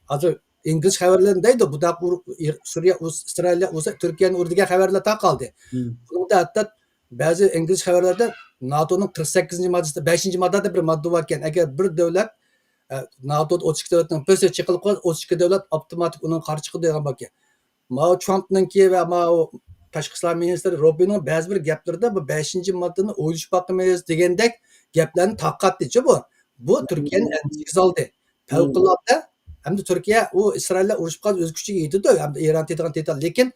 azı İngiliz haberlerindeydi. Bu da Suriye, İsrail'e, Türkiye'nin urduga haberler takaldı. Bunda hatta bazı İngiliz haberlerde NATO'nun 48. maddesinde 5. maddede bir madde varken eğer bir devlet NATO'da 32 devletin birisi çıkılıp 32 devlet otomatik onun karşı çıkıyor bakıyor. Mao Trump'nınki ve Mao Tashqi ishlar ministri Robin'in ba'zi bir gaplarida bu 5. maddani o'ylash bakmaymiz degandek gaplarni tarqatdi bu. Bu Turkiyaning endişesi soldi. Favqulodda hamda Turkiya u Isroilga urushib qolib o'z kuchiga yetdi, hamda Eron tetan, lekin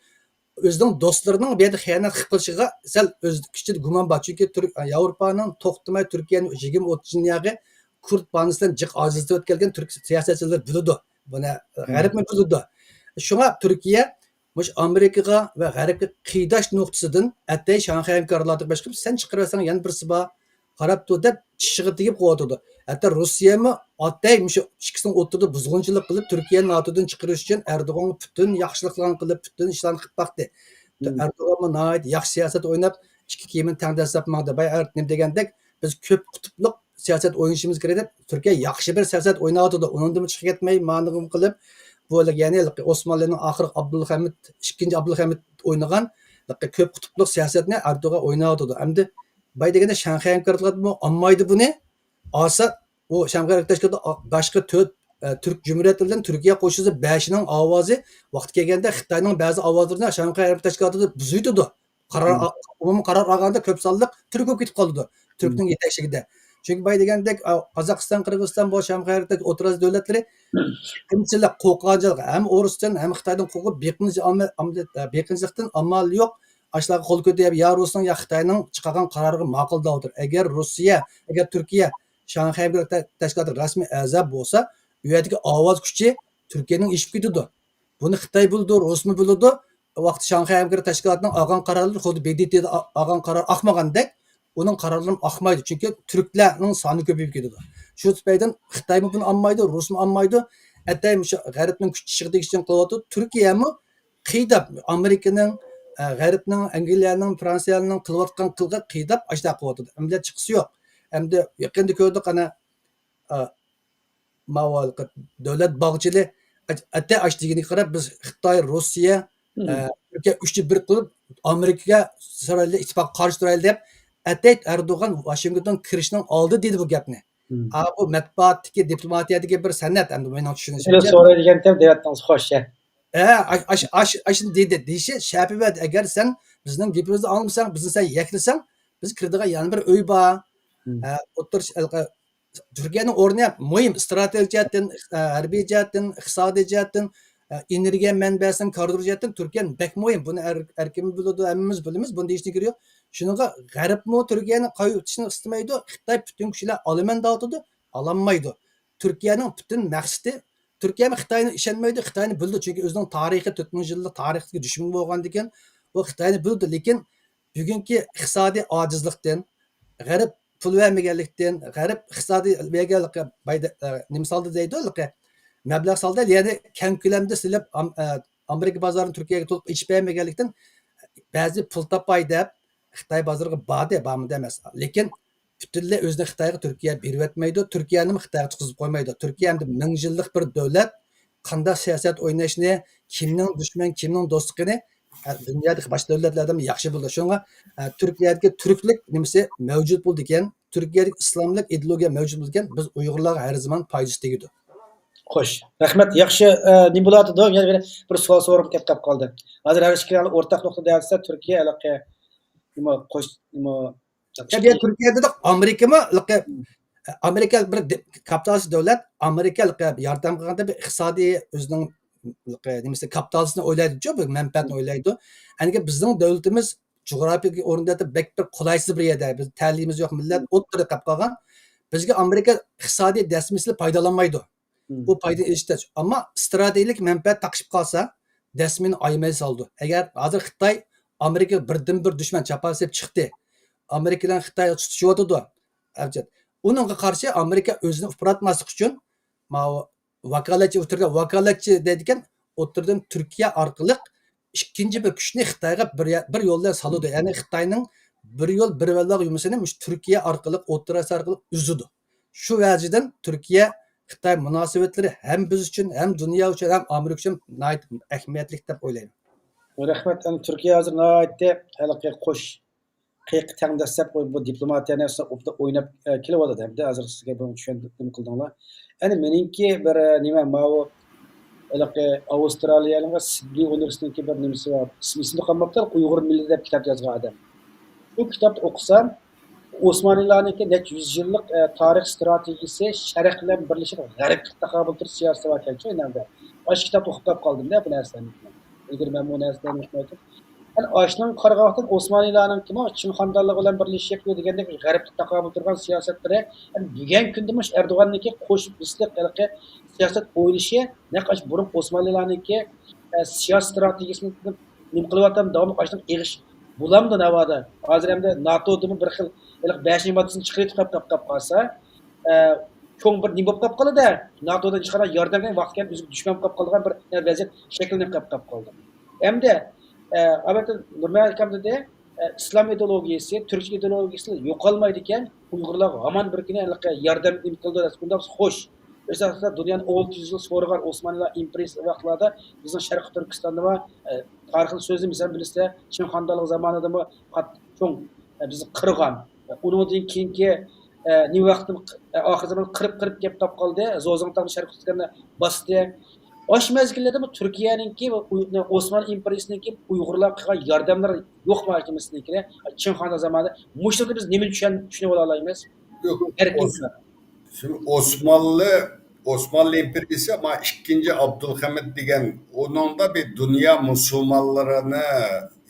o'zining do'stlarining bu yerda xiyonat qilib qilishiga sal o'z kuchida gumon bor. Chunki Yevropaning to'xtamay Turkiyani 20-30 yilga Kurd banisidan jiq ojizda o'tkazgan turk siyosatchilar biladi. Buni g'arbmi biladi. Shunga Turkiya mush Amerikaga va G'arbga qiydash nuqtasidan atay Shanxay hamkorlarga boshqa sen chiqarasan yana birsi bor qarab tur deb tishiga tegib qo'yadi. Hatto Rossiyami atay mush ikkisini o'rtada buzg'unchilik qilib Turkiyani NATOdan chiqarish uchun Erdo'g'on butun yaxshiliklarni qilib, butun ishlarni qilib baqdi. Erdo'g'on nihoyat yaxshi siyosat o'ynab, ikki kiyimini tang dastlab maqdi. Nima degandek biz ko'p qutbli siyosat o'ynashimiz kerak deb Turkiya yaxshi bir siyosat o'ynayotdi. Undan chiqib ketmay, ma'nig'im qilib bu yani Osmanlı'nın ahir Abdülhamid, 2. Abdülhamid oynagan ko'p qutupluq siyosatni Erdo'g'on o'ynayotdi. Endi bay deganda Shanxay hamkorliklarmi olmaydi buni. Olsa u Shanxay tashkiloti boshqa 4 Türk Cumhuriyetlerinden Türkiye qo'shisi 5'ning ovozi vaqt kelganda Xitoyning ba'zi ovozlarini Shanxay tashkilotida buzuydi. Umumiy qaror olganda ko'p sonliq Türk bo'lib ketib qoldi. Türkning yetakchiligida. Çünkü bay degandek Qozog'iston, Qirg'iziston bu Shanxaydagi o'tirish davlatlari qiyinchilik, qo'rqinchilik ham O'riston ham Xitoydan qo'rqib beqinchilikdan amal yo'q. Ashlarga qo'l ko'tarib ya Rusning ya Xitoyning chiqargan qaroriga ma'quldavdir. Agar Rossiya, agar Turkiya Shanxay tashkiloti rasmiy a'zo bo'lsa, u yerdagi ovoz kuchi Turkiyaning ishib ketadi. Buni Xitoy bildi, Rusmi bildi. Vaqt Shanxay tashkilotining olgan qarorlari xuddi BDT'da olgan qaror oqmagandek onun kararlarını akmaydı. Çünkü Türklerin sani köpeyip gidiyordu. Şu tüpeyden Xitay mı bunu anmaydı, Rus mu anmaydı? Hatta G'arbning kuch chiqdi için qiladi. Türkiye mi qiydab Amerika'nın, G'arbning, Angliyaning, Fransiyaning qilayotgan qilga qiydab ashda qilyapti. Endi chiqisi yo'q. Endi yaqinda ko'rdik ana ma'val davlat bog'chili hatta ashdigini qarab biz Xitoy, Rossiya, Türkiye üçlü bir qilib Amerikaga Isroilga ittifoq qarshi turaylik deb Atay Erdo'g'on Washington kirishning oldi dedi bu gapni. Bu matbuotdagi diplomatiyadagi bir san'at endi men tushunishimcha. Shuni so'raydigan deb deyaptingiz xo'sh. Ashni dedi. Deyishi shapibat agar sen bizning gapimizni olmasang, bizni sen yaklasang, biz kirdigan yana bir uy bor. O'tirish Turkiyaning o'rni muhim strategik jihatdan, harbiy jihatdan, iqtisodiy jihatdan, energiya manbasining koridor jihatdan Turkiyaning bek muhim. Buni erkin biladi, hammamiz bilamiz. Buni deyishni kerak. Şununla G'arbmi Türkiye'nin qaytishini istamaydi. Xitoy bütün kuchlar olaman deyotdi, ololmaydi. Turkiyaning bütün maqsadi Turkiya Xitoyni ishonmaydi, Xitoyni bildi. Chunki o'zining tarixiy 4000 yillik tarixga dushman bo'lgandan keyin u Xitoyni bildi, lekin bugungi iqtisodiy ojizlikdan, G'arb pul vermaganlikdan, G'arb iqtisodiy begallikka misolda deydi, mablag' soldi, ya'ni keng ko'lamda silib Amerika bozorini Turkiyaga to'liq ichib bermaganlikdan ba'zi pul topay deb Xitoy bozoriga bormi emas. Lekin butunlay o'zini Xitoyga Turkiya berib etmaydi. Turkiyani Xitoyga tutqizib qo'ymaydi. Turkiya endi 1000 yillik bir davlat qanday siyosat o'ynashni, kimning dushman, kimning do'stligini dunyodagi boshqa davlatlardan yaxshi biladi. Shunga Turkiyadagi turklik nimasi mavjud bo'ldi ekan, Turkiyadagi islomlik ideologiya mavjud bo'ldi ekan, biz Uyg'urlarga har zaman foydasi tegadi. Xo'sh, rahmat. Yaxshi, nima bo'ladi? Yana bir savol so'rab ketib qoldi. Hozir har ikki o'rtaq nuqtada aytsa Turkiya aloqa Türkiye'de Amerika bir kapitalist devlet, Amerika yardım qilganda bir iqtisodiy o'zining nimasi kapitalistni o'ylaydi-ku, bir manfaatni o'ylaydi. Ya'ni bizning davlatimiz jug'rafik o'rinda bek bir qulaysiz bir yerda, biz ta'limimiz yo'q, millat o'ttirib qolib qolgan. Bizga Amerika iqtisodiy dasmisli foydalanmaydi. Bu foyda eshitish, ammo strategik manfaat taqishib qolsa, dasmini aymay soldi. Agar hozir Xitoy Amerika birdan bir dushman chapasib chiqdi. Amerikadan Xitoyga tutishyotidi. Abjad. Uningga qarshi Amerika o'zini ifratmaslik uchun vakolatchi o'tirgan vakolatchi deydigan o'tirdan Turkiya orqali ikkinchi bir kuchni Xitoyga bir yo'ldan soladi. Ya'ni Xitoyning bir yo'l bir valloq yumusini Turkiya orqali o'tirasi orqali uzudi. Shu vajidan Turkiya Xitoy munosabatlari ham biz uchun, ham dunyo uchun, ham Amerika uchun ahamiyatli deb o'ylayman. Rahmat. Yani Türkiye hazır nihayette halkı koş kıyık teng destek bu diplomatiya nesine oynap kelyapti hem de hazır sizge bunu düşündüm kıldığınlar. Yani meninki bir nime mavu halkı Avustralya'nın ve Sydney Üniversitesi'ndeki bir nimesi var. İsmini kalmakta Uygur Milli dep kitap yazgan adam. Bu kitapta okusam Osmanlılar'ınki net 100 yıllık tarih stratejisi şerhlen birleşik gariplik takabıldır siyasi var kelçi önemli. Aş kitap okup kaldım ne bu nerseni. Ilgir ben bu nerseni unutmaydım. Yani aşının kargahtan Osmanlılar'ın kimi Çin Xandarlığı bilen birleşik yapıyor degende gariplik takabıldır siyasetlere yani bugün kündümüş Erdoğan'ınki koş bislik siyaset oylaşı ne kaç burun Osmanlılar'ınki siyasi stratejisini nim kılıvatam devamlı aşının eğiş bulamdı Nevada. Hazır hem de NATO'da bir xil 5. maddesini çıkarıp kap kalsa çoğun bir nim kap kalı da NATO'dan çıkaran yardımdan vaktken bizim düşman kap kalıgan bir vaziyet şekilde kap kaldı. Hem de evet Nurmay Hakam'da da İslam ideolojisi, Türkçe ideolojisi yok olmaydıken Uygurlar aman bir kine yardım nim kıldı. Bundan hoş. Mesela dünyanın 600 yıl sonradan Osmanlı İmperiyası vaktlarda bizim Şarkı Türkistan'da var. Tarihin sözü misal bilirse Çin Xandarlığı zamanında mı çok bizi kırgan. Onun için keyinki ne vakti ahir zaman kırıp gep tap kaldı. Zozan'tan Şarkı Türkistan'da bastı. Aş mezgillerde mi Türkiye'ninki ve Osmanlı İmperiyası'nınki Uygurlar kılan yardımlar yok mu hakimisininki Çin Xandarlığı zamanında. Muşlarda biz nemin düşüne olamayız. Yok. Erkin. Şimdi Osmanlı İmperiyası ama 2. Abdülhamid degan onun da bir dünya Müslümanlarına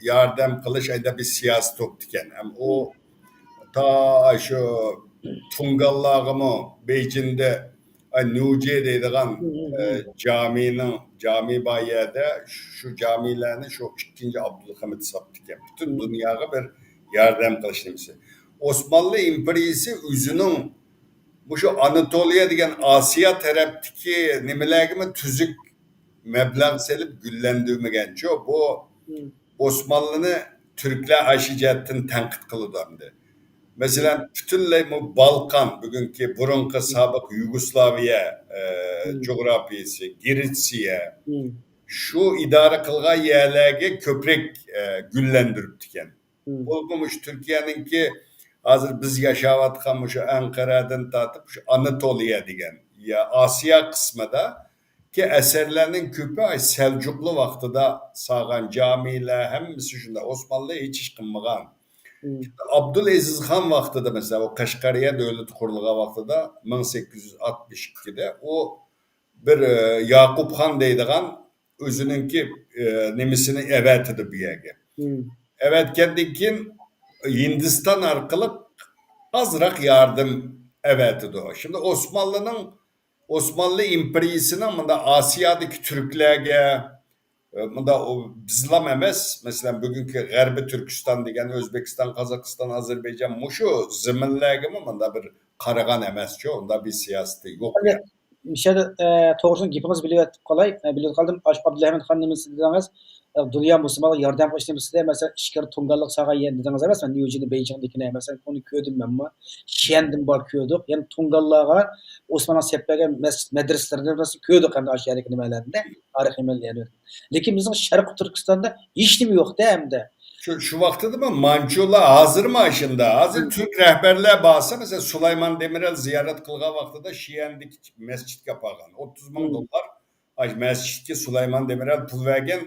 yardım kılış ayda bir siyaset yok diken. Hem o ta şu Tungallarımı Beijing'de Nuje deydigan cami bayada şu camilerini şu 2. Abdülhamid saptı diken. Bütün dünyaya bir yardım kılış demesi. Osmanlı İmperiyası özünün bu şu Anatolia degen Asya taraftaki nimelerimi tüzük meblağ selip güllendirmegen çok. Bu Osmanlı'nı Türkler aşicetten tenkit kılıdandı. Mesela bütünley bu Balkan, bugünkü burunki sabık Yugoslavya coğrafyası, Giritsia, şu idare kılgan yerlerge köprek güllendirip diken. Olmuş Türkiye'ninki hazır biz yaşavatkan şu Ankara'dan tatıp şu Anatolia degen ya Asya kısmında ki eserlerinin köpü ay Selçuklu vaxtıda sağan camiler hemmisi şunda Osmanlı'ya hiç işkınmıgan. Abdülaziz Han vaxtıda mesela o Kaşgariye devlet kuruluğa vaxtıda 1862'de o bir Yakup Han deydigan özününki nimisini evet edip bir yerge. Evet kendikin Hindistan arkalık azrak yardım evet idi o. Şimdi Osmanlı İmperiyası'nın bunda Asya'daki Türklerge bunda o bizlam emes. Mesela bugünkü Gərbi Türkistan degen Özbekistan, Kazakistan, Azerbaycan muşu zimminlerge mi bunda bir karagan emes ki onda bir siyaseti yok. Yani. Şöyle doğrusunu gipimiz biliyor kolay. Biliyor kaldım. Abdülhamid Han demesi dediniz. Dünya Müslümanlık yardım koştuğumuz de mesela işgal Tungallık sağa yen dediniz ama ben New York'ta Beijing'dekine mesela onu köydüm ben ama Şendim bakıyorduk. Yani Tungallığa Osmanlı sepege medreselerinde nasıl köydük hem de aşağıdaki nimelerinde tarih nimeleri. Lakin bizim Şarkı Türkistan'da hiç mi yok hem de. Şu vakti değil mi? Mançolar hazır mı aşında? Hazır Türk rehberler bahse mesela Süleyman Demirel ziyaret kılga vaktida Şiyendik mescit yapagan. 30 bin dolar mescitki Süleyman Demirel pul vergen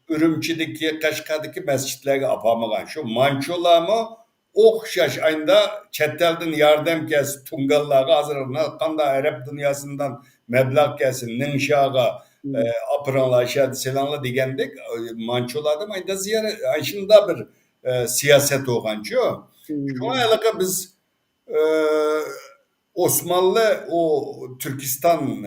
Ürümçideki, Kaşkadaki mescitlerge apamagan. Şu mançolar mı okşaş ayında çetelden yardım gelsin Tungallarga hazırına kanda Arap dünyasından meblağ gelsin Ningşaga apıranla aşağıda selanla digendik mançolarda ayında ziyaret ayşında bir siyaset oğancı. Şu alaka biz Osmanlı o Türkistan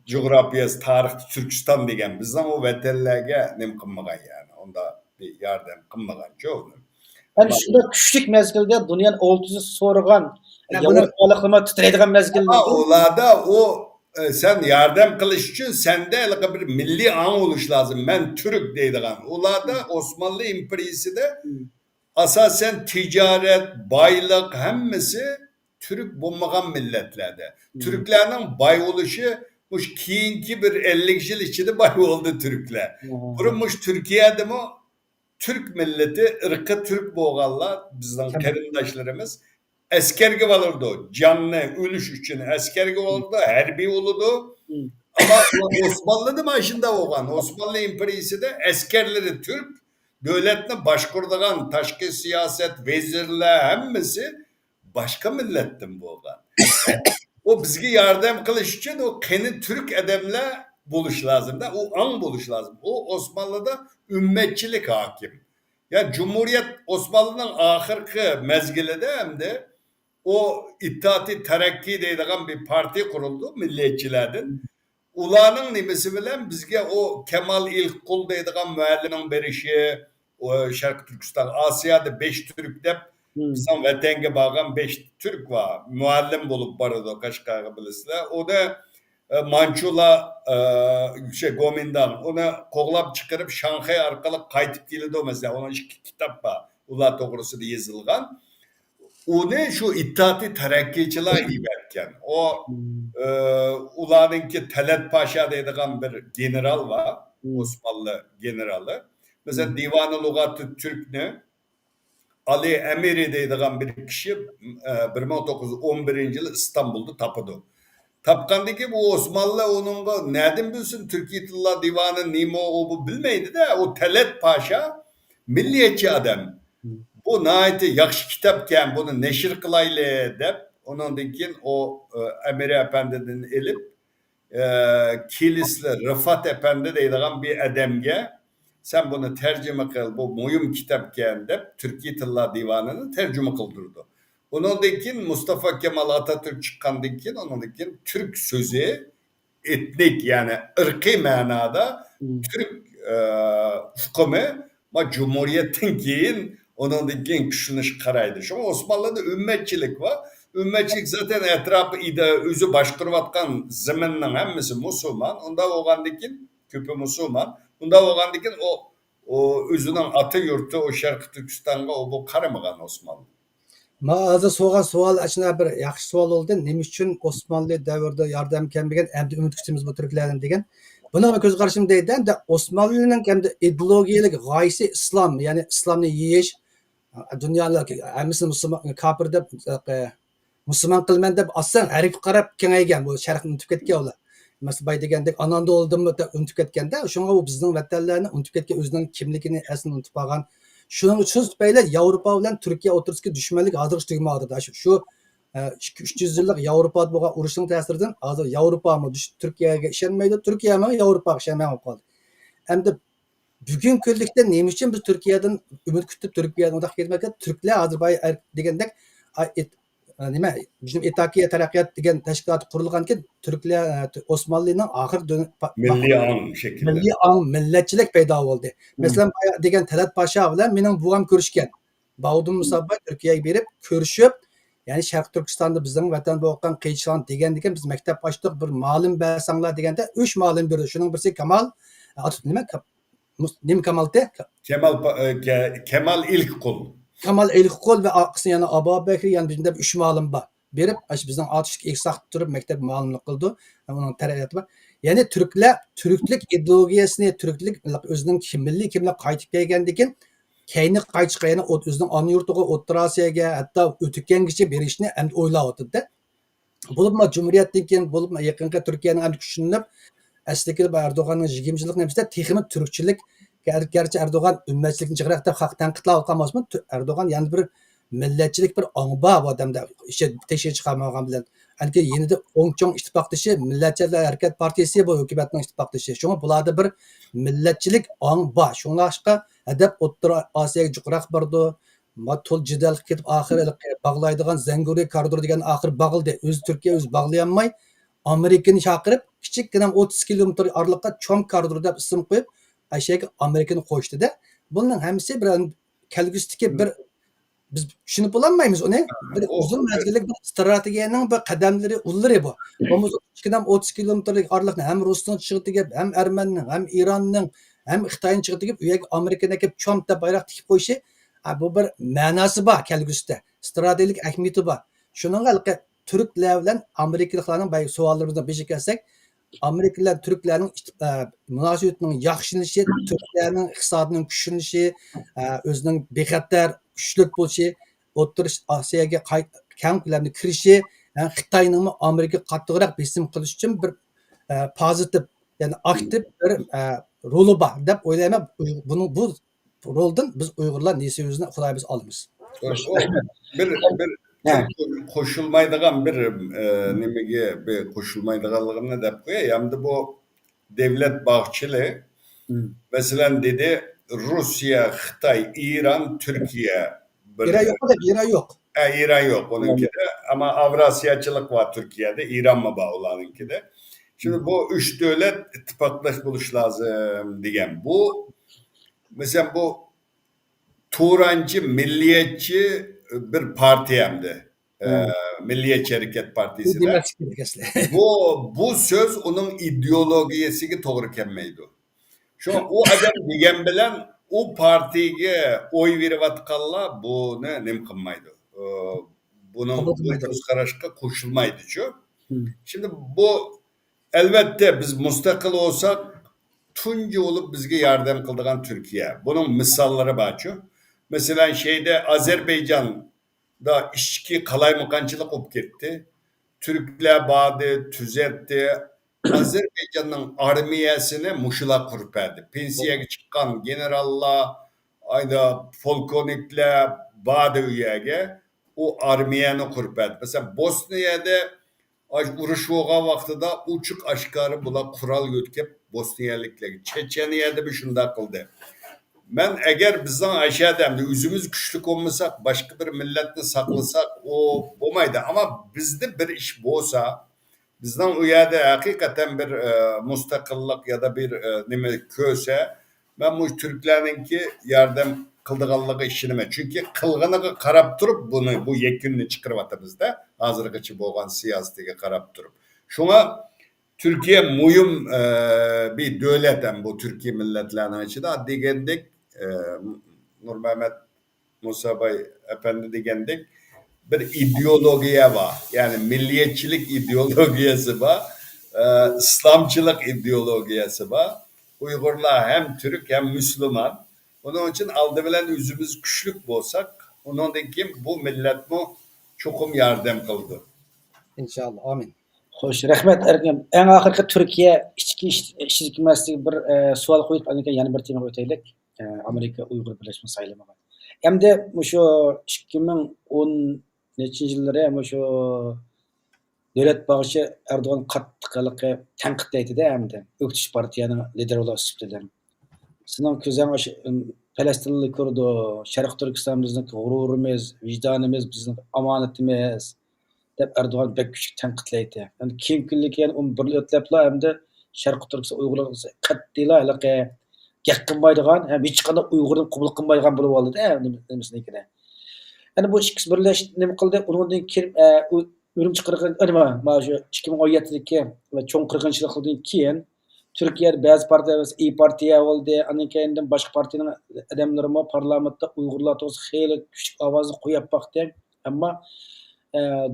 coğrafyası, tarih Türkistan degen bizden o vetellerge nem kılmagan yani. Onda bir yardım kılmagan çok. Yani şunda küçük mezgilde dünyanın oltuzu soğurgan, Yani bunu Yavrupalıklıma titreydiğen mezgilde. Ama olada o sen yardım kılış için sende bir milli an oluş lazım. Ben Türk deydiğin. Olada Osmanlı İmperiyası da asasen ticaret, baylık hemmesi Türk bulmagan milletlerde. Türklerin bay oluşu muş kiyinki bir 50 yıl içinde bay oldu Türkler. Burumuş Türkiye'de mi Türk milleti, ırkı Türk boğallar, bizden kerindaşlarımız eskerge olurdu. Canlı ölüş için eskerge olurdu, herbi olurdu. Ama Osmanlı'da başında olan, Osmanlı İmperiyası da eskerleri Türk, devletine başkurduğun taşkı siyaset, vezirler hemmesi başka milletten bu olan. O bizge yardım kılış için o kendi Türk edemle buluş lazım da, o an buluş lazım. O Osmanlı'da ümmetçilik hakim. Yani Cumhuriyet Osmanlı'nın ahırkı mezgilede hem de o İttihat-ı Terakki deydiğin bir parti kuruldu milliyetçilerden. Ulanın nimesi bilen bizge o Kemal İlkkul deydiğin müellimin berişi, o Şarkı Türkistan, Asya'da 5 Türk de bizim vatenge bağlan 5 Türk var. Muallim bulup barıdı Kaşgar'ı bilirler. O da Mançula Gomindan ona koglap çıkarıp Şanghay arkalık kaytıp geldi o mesela. Onun iki kitap var. Ula doğrusu da yazılgan. O ne şu İttihat-ı Terakkiçiler giberken. O ulanınki Talat Paşa dediğin bir general var. Osmanlı generali. Mesela Divan-ı Lugat-ı Türk'nü Ali Emiri deydiğin bir kişi 1911 yılı İstanbul'da tapıdı. Tapkandaki bu Osmanlı onun nereden bilsin Türkiye Tilla Divanı Nimo o bu bilmeydi de o Talat Paşa milliyetçi adam. Bu nayeti yakşı kitapken bunu neşir kılaylı dep onundakin o Emir Efendi'nin elip Kilisli Rıfat Efendi deydiğin bir adamge sen bunu tercüme kıl bu muyum kitapken dep Türkiye Tilla Divanı'nı tercüme kıldırdı. Onundakin Mustafa Kemal Atatürk çıkandakin onundakin Türk sözü etnik yani ırkı manada Türk hükümü ama Cumhuriyet'in giyin onundakin küşünüş karaydı. Şu Osmanlı'da ümmetçilik var. Ümmetçilik zaten etrafı özü başkuruvatkan zeminin hemmesi Müslüman. Onda oğandakin küpü Müslüman. Onda oğandakin o özünün atı yurtu o Şarkı Türkistan'a o bu karamagan Osmanlı. Mağaza soğan sual açına bir yaxşı sual oldu. Nima uchun Osmanlı davrida yordam kelmagan, endi umid kutamiz bu Türklardan degan. Buni ko'z qarashim deydi de Osmanlıning endi ideologiyalik g'oyasi islom, ya'ni islomni yeyish, dunyoda hammasi musulmon kofir deb musulmon qilman deb asan harif qarab kengaygan bu sharqni unutib ketgan ular. Masalan bay degandek ananda oldimmi deb unutib ketganda, shunga u bizning vatanlarni unutib ketgan, o'zining kimligini aslida unutib qolgan. Şunun için böyle Avrupa ile Türkiye otururken düşmanlık hazır duymadı. Şu 300 yıllık Avrupa'da bu uğraşın tesirinden hazır Avrupa mı Türkiye'ye işenmeydi, Türkiye mi Avrupa'ya işenmeye kaldı. Hem de bugün küllükte neymiş için biz Türkiye'den ümit kütüp Türkiye'den odak gelmekte Türkler Azerbaycan degendek nima bizim İttihat Terakkiyat degen teşkilat kurulganken Türkler Osmanlı'nın ahir Milli an şekilde. Milli an milletçilik paydo oldu. Mesela degan Talat Paşa bilan mening buvam ko'rishgan. Bavdum Musabba Türkiye'ye berib ko'rishib, ya'ni Sharq Turkistonda bizning vatan bo'lgan qiyinchilik degan biz maktab ochdik, bir ma'lum bersanglar deganda 3 ma'lum berdi. Shuning birisi Kamal nima Kamal'te? Kemal İlkkul. Kamal İlkkul ve aqısı yana Abu Bekir yani bizde 3 ma'lum var. Berib, bizning atışık eksaq turib maktab ma'lumlik qildi. Onun tarayyati var. Yani Türkler, Türklük ideologiyasini, Türklük özünün milli kimlik qaytib kelgandikin, keyni qaytışqayını özünün ana yurtuga, O'rta Osiyoga, hatta o'tgangacha berishni endi o'ylayotdi. Bo'libmi Cumhuriyetdan keyin, bo'libmi yaqinqi Turkiyaning endi kuchinib, aslida Erdo'g'anning 20-yillik nimsida texmi turkchilik, garchi Erdo'g'an ummatchilikni chiqarib deb xalq tanqidlab qolmasmi? Erdo'g'an yana bir millatchilik bir ongba odamda ishga teshib chiqarmagan bilan Anki yenide Ongchong ittifaqdoshi Millatchilar Harakat Partiyasi bu hukumatning ittifaqdoshi. Shunga bularda bir millatchilik ong bor. Shunga adab O'rta Osiyoga juqroq bordi. Matul jidal ketib oxiri bog'laydigan Zanguri koridor degan oxir bog'ildi. O'zi Turkiya o'zi bog'layolmay Amerikani chaqirib kichikgina 30 kilometr oraliqqa Chom koridor deb ism qo'yib, Ashyaga Amerikani qo'shdida. Bunning hammasi bir kelgusidagi bir biz tushunib ololmaymiz uni. Bir O uzun mezgillik bir strategiyaning bir qadamlari ullari bu. Omuz 30 kilometrlik aralıkni hem Rus'tan çıkıp hem Ermenining hem İranning hem Xitoyning çıkıp uyaga Amerikani kelib cho'mta bayroq tikib qo'yishi bu bir ma'nosi bor kelgusida. Strategik ahamiyati bor. Shuning Türkler bilan Amerikaliklarning bay savollarimizdan beshi kelsak, Amerikalılar Türklerin münasebetinin yaxşılışı, Türklerin iqtisadining kuchlanishi, o'zining bexatar kuchlik bo'lishi, O'rta Osiyoga keng ko'lamda kirishi, Xitoyning Amerikaga qattiqroq besim qilish uchun bir pozitiv, ya'ni aktiv bir roli bor deb o'ylayman. Bu roldan biz Uyg'urlar nesiimizni Xudoyimiz olamiz. o bir Ha. koşulmaydıgan bir nimege bir koşulmaydıganlığını dep koyay. Hem de bu devlet bağçılığı mesela dedi Rusya, Xitay, İran, Türkiye. İran yok da İran yok. İran yok onunki de ama Avrasyacılık var Türkiye'de. İran mı bağlı onunki de. Şimdi bu üç devlet ittifaktaş buluş lazım diyen. Bu mesela bu Turancı, milliyetçi bir parti hem de. Milliyetçi Hareket Partisi de. Bu söz onun ideolojisine doğru gelmeydi. Şu an o adam diyen bilen o partiye oy verip atkanlar bu ne kılmaydı. Bunun bu göz karışıka koşulmaydı şu. Şimdi bu elbette biz müstakil olsak tuncu olup bizge yardım kıldığan Türkiye. Bunun misalları var şu. Mesela şeyde Azerbaycan'da işçi kalaymakançılık olup gitti. Türkler bağdı, tüzetti. Azerbaycan'ın armiyasını muşula kurperdi. Pensiyaya çıkan generallar, ayda polkonikler bağdı üyege o armiyanı kurperdi. Mesela Bosniya'da uruş oğa vaxtıda uçuk aşkarı bula kural götkep Bosniyalikler. Çeçeniyada bir şunda kıldı. Ben eğer bizden aşağıda üzümüz güçlük olmasak, başka bir milletle saklasak o olmaydı. Ama bizde bir iş olsa, bizden uyada hakikaten bir mustakillik ya da bir köse, ben bu Türklerinki yardım kıldıqanlığı işinime. Çünkü kılgınlığı karab durup bunu, bu yekününü çıkırvatı bizde. Hazırgıcı boğan siyasetine karab durup. Şuna Türkiye muyum bir devletten bu Türkiye milletlerinin içinde digendik Nur Mehmet Musa Bey Efendi digendik bir ideolojiye var. Yani milliyetçilik ideolojisi var. İslamcılık ideolojisi var. Uygurlar hem Türk hem Müslüman. Onun için aldıbilen yüzümüz güçlük olsak onun kim bu millet mu çokum yardım kıldı. İnşallah. Amin. Hoş, rahmet Ergem. En ahırkı Türkiye içki işçilik bir sual koyup yani bir tema öteylik. Amerika Uygur Birleşme Sayılımı. Hem de şu 2010 yılları hem şu devlet bağışı Erdoğan kattıqılıqı tanqidlaydı da hem de Öktüş Partiyanın lideri olan süptelerim. Sınav közen Palestinli kurdu, Şarkı Türkistan bizning gururumuz, vicdanımız, bizning amanetimiz. Deb Erdoğan bek küçük tanqidlaydi. Yani kim kunlik yani bir ötlепla hem de Şarkı Türkistan Uygurlar qattiğla iliqe gaq qilmaydigan, hem hech qanday Uygurni qabul qilmaydigan bo'lib oldi-da nimasinikidan. Yani bu ikkisi birlashib nima qildi? Undan keyin Ürümçi qirg'in mana shu 2017dagi va cho'ng qirg'inchilikdan keyin Türkiye'de ba'zi partiyalar İYİ Partiya oldu, andan keyin boshqa partiyaning odamlari parlamentda Uyg'urlar to'g'risida xeyli kuchli ovozni qo'yib boqdi. Ammo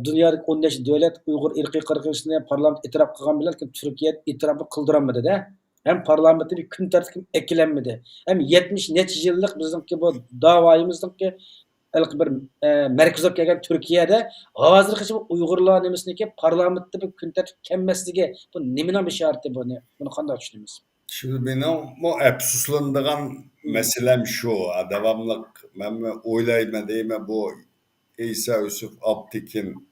dunyodagi 10 nechta davlat Uyg'ur irqiy qirg'inchilikni parlament e'tirof qilgan bilan Türkiye e'tirof qildirilmadi-da. Hem parlamentda bir kun tartib eklenmedi. Hem 70 necha yillik bizningki bu da'voyimizningki bir merkezga kelgan Türkiye'de hozirgacha Uyg'urlar nimasiniki parlamentda bir kun tartib kelmasligi bu nimaning ishorati buni qanday tushunamiz? Şimdi benim bu epsuslandığım meselem şu, devamlık ben oylayma deyime bu İsa Yusuf Abtekin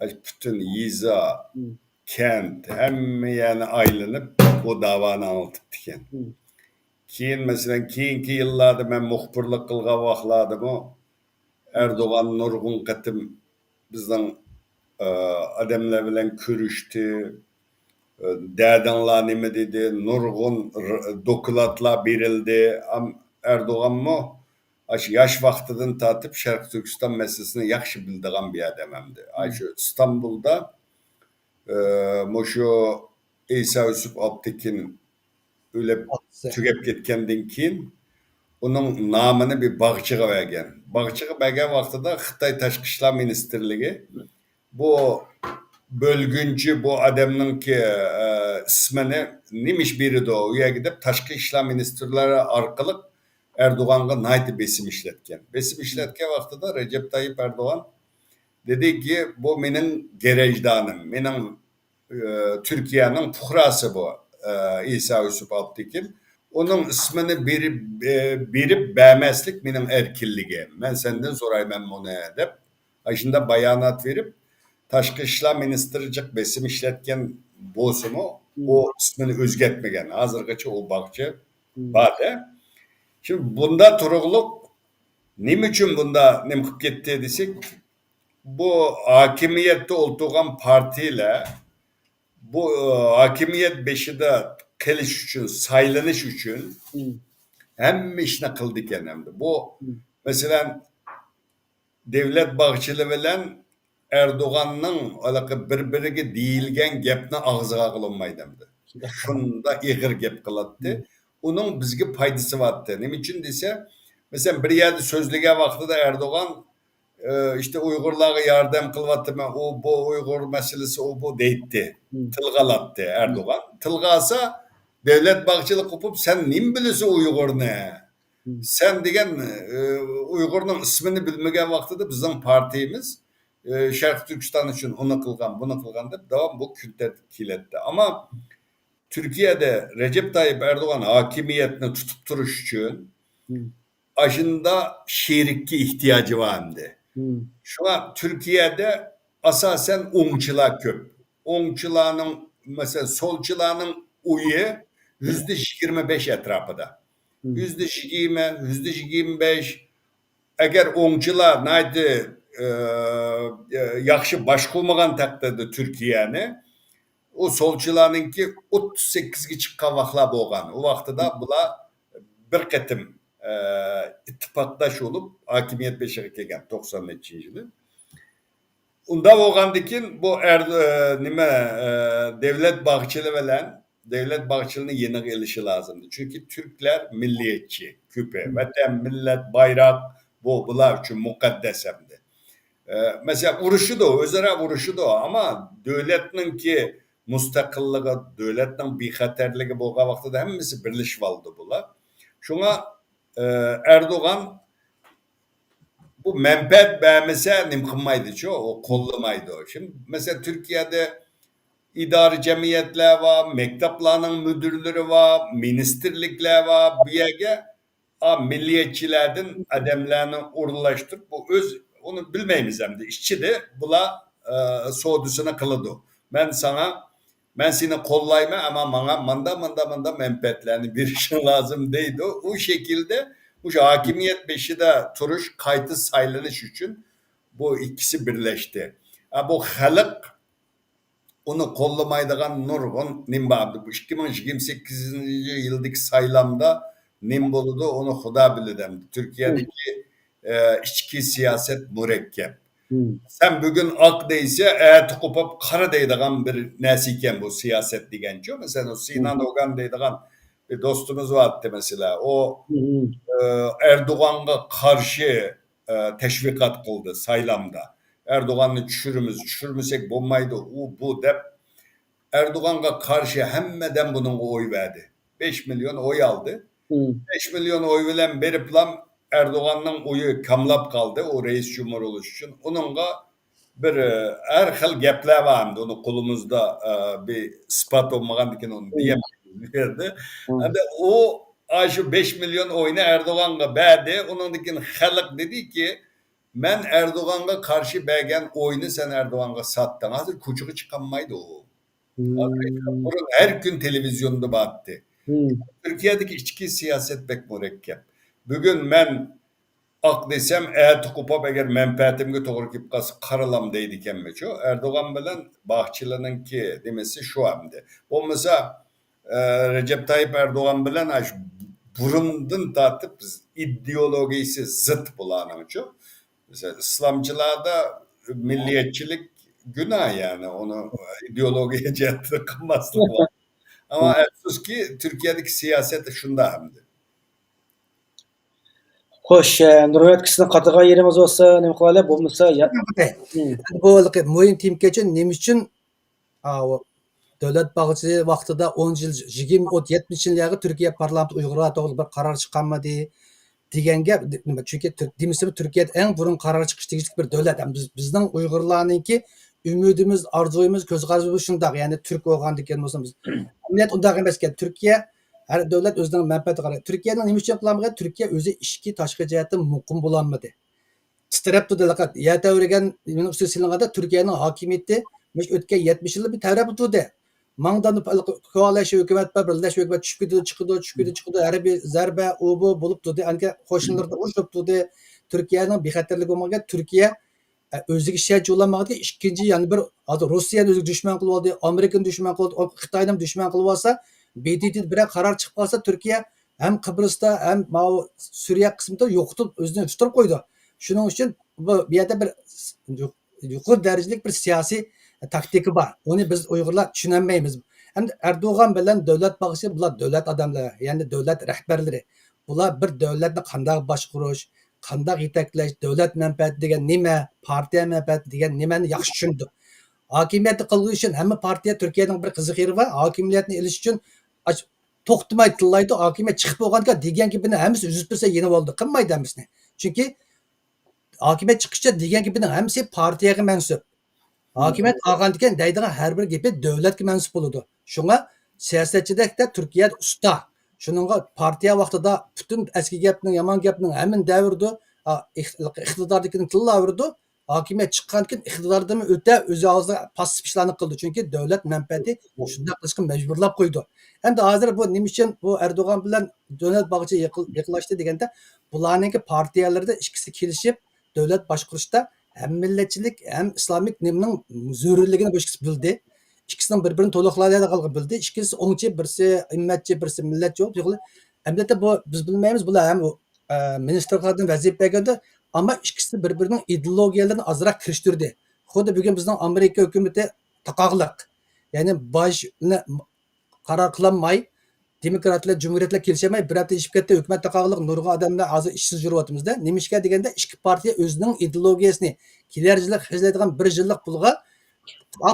bütün yiza, kent hem yani aylanıp o davanı anlatıp diken. Keyin mesela keyinki yıllarda ben muhbirlik kılgan vaxtladım o Erdoğan nurgun qatım bizden adamlar bilen görüştü. Derdanlar nime dedi, nurgun dokulatlar verildi. Erdoğan mı yaş vaqtidan tatip Şarkı Türkistan meselesini yaxşı bildiğin bir adam hem de. Şu İstanbul'da şu İsa Yusuf Alptekin öyle tügep ketkendan keyin onun namını bir bağçığa vergen. Bağçığa vergen vaqtida Xitay Tashqi ishlar ministerligi bu bölgüncü bu adamın ki ismini nimiş biri de o. Uya gidip Tashqi ishlar ministerleri arkalık Erdoğan'a nayti besim işletken. Besim işletken vaqtida Recep Tayyip Erdoğan dedi ki bu menin gerejdanım, menin Türkiye'nin puhrası bu İsa Yusuf Alptekin. Onun ismini birip beğenmezlik benim erkilliğim. Ben senden sorayım bunu edip. Aşında bayanat verip Tashqi ishlar ministericik besim işletken bozumu o ismini özgetmegen. Hazırgacha o bakçı bade. Şimdi bunda turuqluq nima uchun bunda nim qilib ketdi desek, bu hakimiyette oltuğan partiyle bu hakimiyet beşide keliş için, saylanış için hem işine kıldık hem de. Bu mesela devlet bağçılı bilen Erdoğan'ın alaka birbirine deyilgen gepni ağzıga kılınmaydı hem de. Şunda igir gep kılattı. Onun bizge paydası vardı. Ne için dese, mesela bir yerde sözlüge vaxtıda Erdoğan işte Uygurlara yardım kılvattı mı, o bu Uygur meselesi o bu deydi. Tılgalattı Erdoğan. Tılgasa devlet bağçılık kopup sen nim bilirsin Uygur ne? Sen degen Uygur'un ismini bilmegen vaxtıda bizim partimiz Şarkı Türkistan için onu kılgan bunu kılgan deyip devam bu kültet kiletti. Ama Türkiye'de Recep Tayyip Erdoğan hakimiyetini tutup duruş için aşında şerikki ihtiyacı vardı. Şu an Türkiye'de asasen oңçılar köp. Oңçılarının mesela solçılarının uyu %25 etrafında. %20, %25 eğer oңçılar neydi yaxşı baş bulmagan takdirde Türkiye'ni o solçılarınki 38'e çıkan vaxtlar bolgan. O vaxtıda bula bir ketim ittifakdaş olup hakimiyet beşiğe kelgen 90'lı yılı. Unda bolgandikin bu devlet bağçılı bilen devlet bağçılığının yeni gelişi lazımdı. Çünkü Türkler milliyetçi, küpe, vatan, millet, bayrak bu bular için mukaddes hemdi. Mesela vuruşu da o, özara vuruşu da o ama devletinin ki mustakillığı, devletinin bixaterliği bolgan vaxtıda hemmisi birleşip aldı bular. Şuna Erdoğan bu menfaat beğenmese nimkınmaydı o kollamaydı o. Şimdi mesela Türkiye'de idari cemiyetler var, mekteplerinin müdürleri var, ministerlikler var, bir yere milliyetçilerden adamlarını uğurlaştırıp bu onu bilmeyimiz hem de işçi de bula soğudusuna kılıdı. Ben seni kollayma ama bana manda menfaatlerini bir işin lazım değildi. O şekilde bu hakimiyet beşi de turuş kayıtı saylanış için bu ikisi birleşti. Bu halk onu kollamaydıgan nurgun nimbadı. Bu 2028. yıldaki saylamda nimboludu onu huda bilirem. Türkiye'deki içki siyaset mürekkep. Sen bugün ak deyse eğer kopup kara deydiğin bir nesiken bu siyaset digenci. Mesela o Sinan Ogan deydiğin bir dostumuz vardı mesela. O Erdoğan'a karşı teşvikat kıldı saylamda. Erdoğan'ı düşürmesek bulmaydı o bu dep Erdoğan'a karşı hemmeden bunun oy verdi. 5 milyon oy aldı. 5 milyon oy veren berip lan Erdoğan'ın oyu kamlap kaldı o reis cumhur oluş için. Onunla bir her xil gepler vardı. Onu kolumuzda bir ispat olmagan diken onu diyemeyiz. Yani o aşı 5 milyon oyunu Erdoğan'a verdi. Onun diken halk dedi ki ben Erdoğan'a karşı bergen oyunu sen Erdoğan'a sattın. Hazır kuçuğu çıkanmaydı o. Bunun her gün televizyonda baktı. Türkiye'deki içki siyaset pek mürekkep. Bugün ben ak desem eğer kopap eğer menfaatimge doğru gibi karalam deydiken meço. Erdoğan bilen Bahçeli'nin ki demesi şu hamdi. O mesela Recep Tayyip Erdoğan bilen burundan tatip ideologisi zıt bulanın çok. Mesela İslamcılarda milliyetçilik günah yani onu ideolojiye cihetine kılmazlık var. Ama efsus ki Türkiye'deki siyaset şunda hem de. Xo'sh, Nurmat kishini qatag'an yerimiz bo'lsa, nima qiladi? Bo'lmasa, Bu mo'yin tiyimga uchun nima uchun davlat bag'isi vaqtida 10 yil 20-70 yillarga Turkiya parlamenti Uyg'urlar to'g'risida bir qaror chiqqanmidi degan gap. Chunki demisimi Turkiyada eng burun qaror chiqish tegishli bir davlat. Bizning Uyg'urlarningki umidimiz, orzuyimiz, ko'z qarzimiz shundoq, ya'ni turk bo'lgan degan bo'lsa biz. Millat undaq emas ekan. Turkiya har davlat o'zining manfaatiga qarab. Turkiyaning nima uchun qilolmagan? Turkiya o'zi ichki tashqi jihatdan muqim bo'lolmadi. Titrab turdi laqat. Yatavergan mening ustiga silinganda Turkiyaning hokimiyati o'tgan 70 yil bir tarab turdi. Mangdan koalitsiya hukumat birlash hukumat chiqdi, harbiy zarba u bu bo'lib turdi. Anka qo'shinlarda urushib turdi. Turkiyaning bexatarligi bo'lmagan, Turkiya o'ziga shart yo'llanmagan ikkinchi yana bir hozir Rossiyani o'ziga dushman qilib oldi, Amerikani dushman qilib oldi, Xitoyni dushman qilib olsa, BDT bilan qaror chiqib qolsa Turkiya ham Qibrosda ham Suriya qismida yo'qotib o'zini tutirib qo'ydi. Shuning uchun bu yerda bir yuqori darajalik bir siyosiy taktika bor. Onu biz Uyg'urlar tushunmaymiz. Hem Erdo'g'an bilan davlat bag'ishi bular davlat odamlari, ya'ni davlat rahbarlari. Bular bir davlatni qanday boshqarish, qanday yetaklash, davlat manfaati degan nima, partiya manfaati degan nimani yaxshi tushundi. Hokimiyatni qilg'ish uchun hamma partiya Turkiyaning bir qiziq yeri bor. Hokimiyatni olish uchun to'xtamay tillaydi, hokimiyat chiqib bo'lganda degan gapini hammasi uzib tursa yenib oldi. Qilmaydi hammasini. Chunki hokimiyat chiqishcha degan gapini hammasi partiyaga mansub. Hokimiyat olgan ekan deydigan har bir gapi davlatga mansub bo'ladi. Shunga siyosatchida Turkiya usta. Shuningga partiya vaqtida butun eski gapning, yomon gapning hammasini davirdi, iqtidordagining tillaverdi. Hokimiyat chiqqan keyin iqtidordan o'ta o'zi og'zida passiv ishlarni qildi. Chunki davlat manfaati shunday qilishga majburlab qo'ydi. Endi hozir bu nima uchun bu Erdo'g'an bilan davlat bag'ichi yiqilashdi deganda bularning partiyalarida ikkisi kelishib davlat boshqarishda hem milletçilik hem İslamik nimning zo'rligini bu ikkisi bildi. İkisining bir-birini to'liqlaydiganligini bildi. İkisi o'ngchi, birisi immatchi, birisi millatchi bo'lib. Albatta bu biz bilmaymiz. Bular ham ministerlardan vazifa berganda, ammo ikkisi bir-birining ideologiyalarini azroq kirishtirdi. Xuddi bugun bizning Amerika hukumati taqoqliq. Ya'ni boshni qaror qilolmay demokratlar, cumhuriyatlar kelishmay bir hafta ishib ketdi. Hukumat taqoqliq nurg'un odamlar hozir ishsiz yuryapmizda. Nimishga deganda ikki partiya o'zining ideologiyasini kelar yillar xizlaydigan bir yillik pulga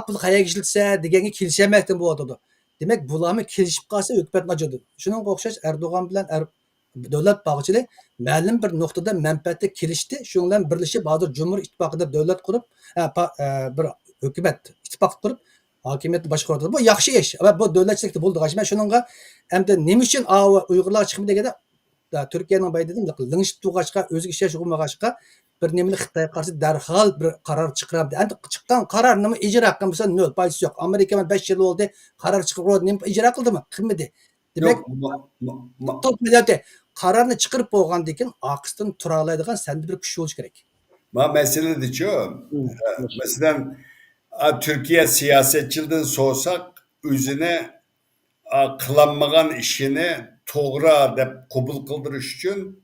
pul qayerga ishlatsa deganga kelishamayotgan bo'lyotdi. Demak, bularni kelishib qolsa hukumat majodi. Shuningga o'xshash Erdo'g'an bilan davlat bag'chilik ma'lum bir nuqtada manfaatga kelishdi. Shu bilan birlashib hozir Cumhur ittifoqida davlat qurib, bir hukumat ittifoq qurib hokimiyatni boshqaradi. Bu yaxshi ish va bu davlatchilikda bo'ldi. Men shuningga endi nima uchun Uyg'urlar chiqib deganda Turkiyaning baydedim linch tuğaçqa o'ziga ishlash bo'lmag'achqa bir nimani Xitoyga qarshi darhol bir qaror chiqardi. Endi chiqqan qaror nima ijro qilmasa nol foydasi yo'q. Amerika 5 yil bo'ldi, qaror chiqarib nima ijro qildimi? Qilmadi. Demak, to'g'ri qarorni chiqarib bo'lgandan keyin oqisdan tura oladigan senda bir kuch bo'lish kerak. Ma mesele de şu. Mesela Türkiye siyasetçilden sorsak üzerine kılanmagan işini toğra dep kabul kıldırış için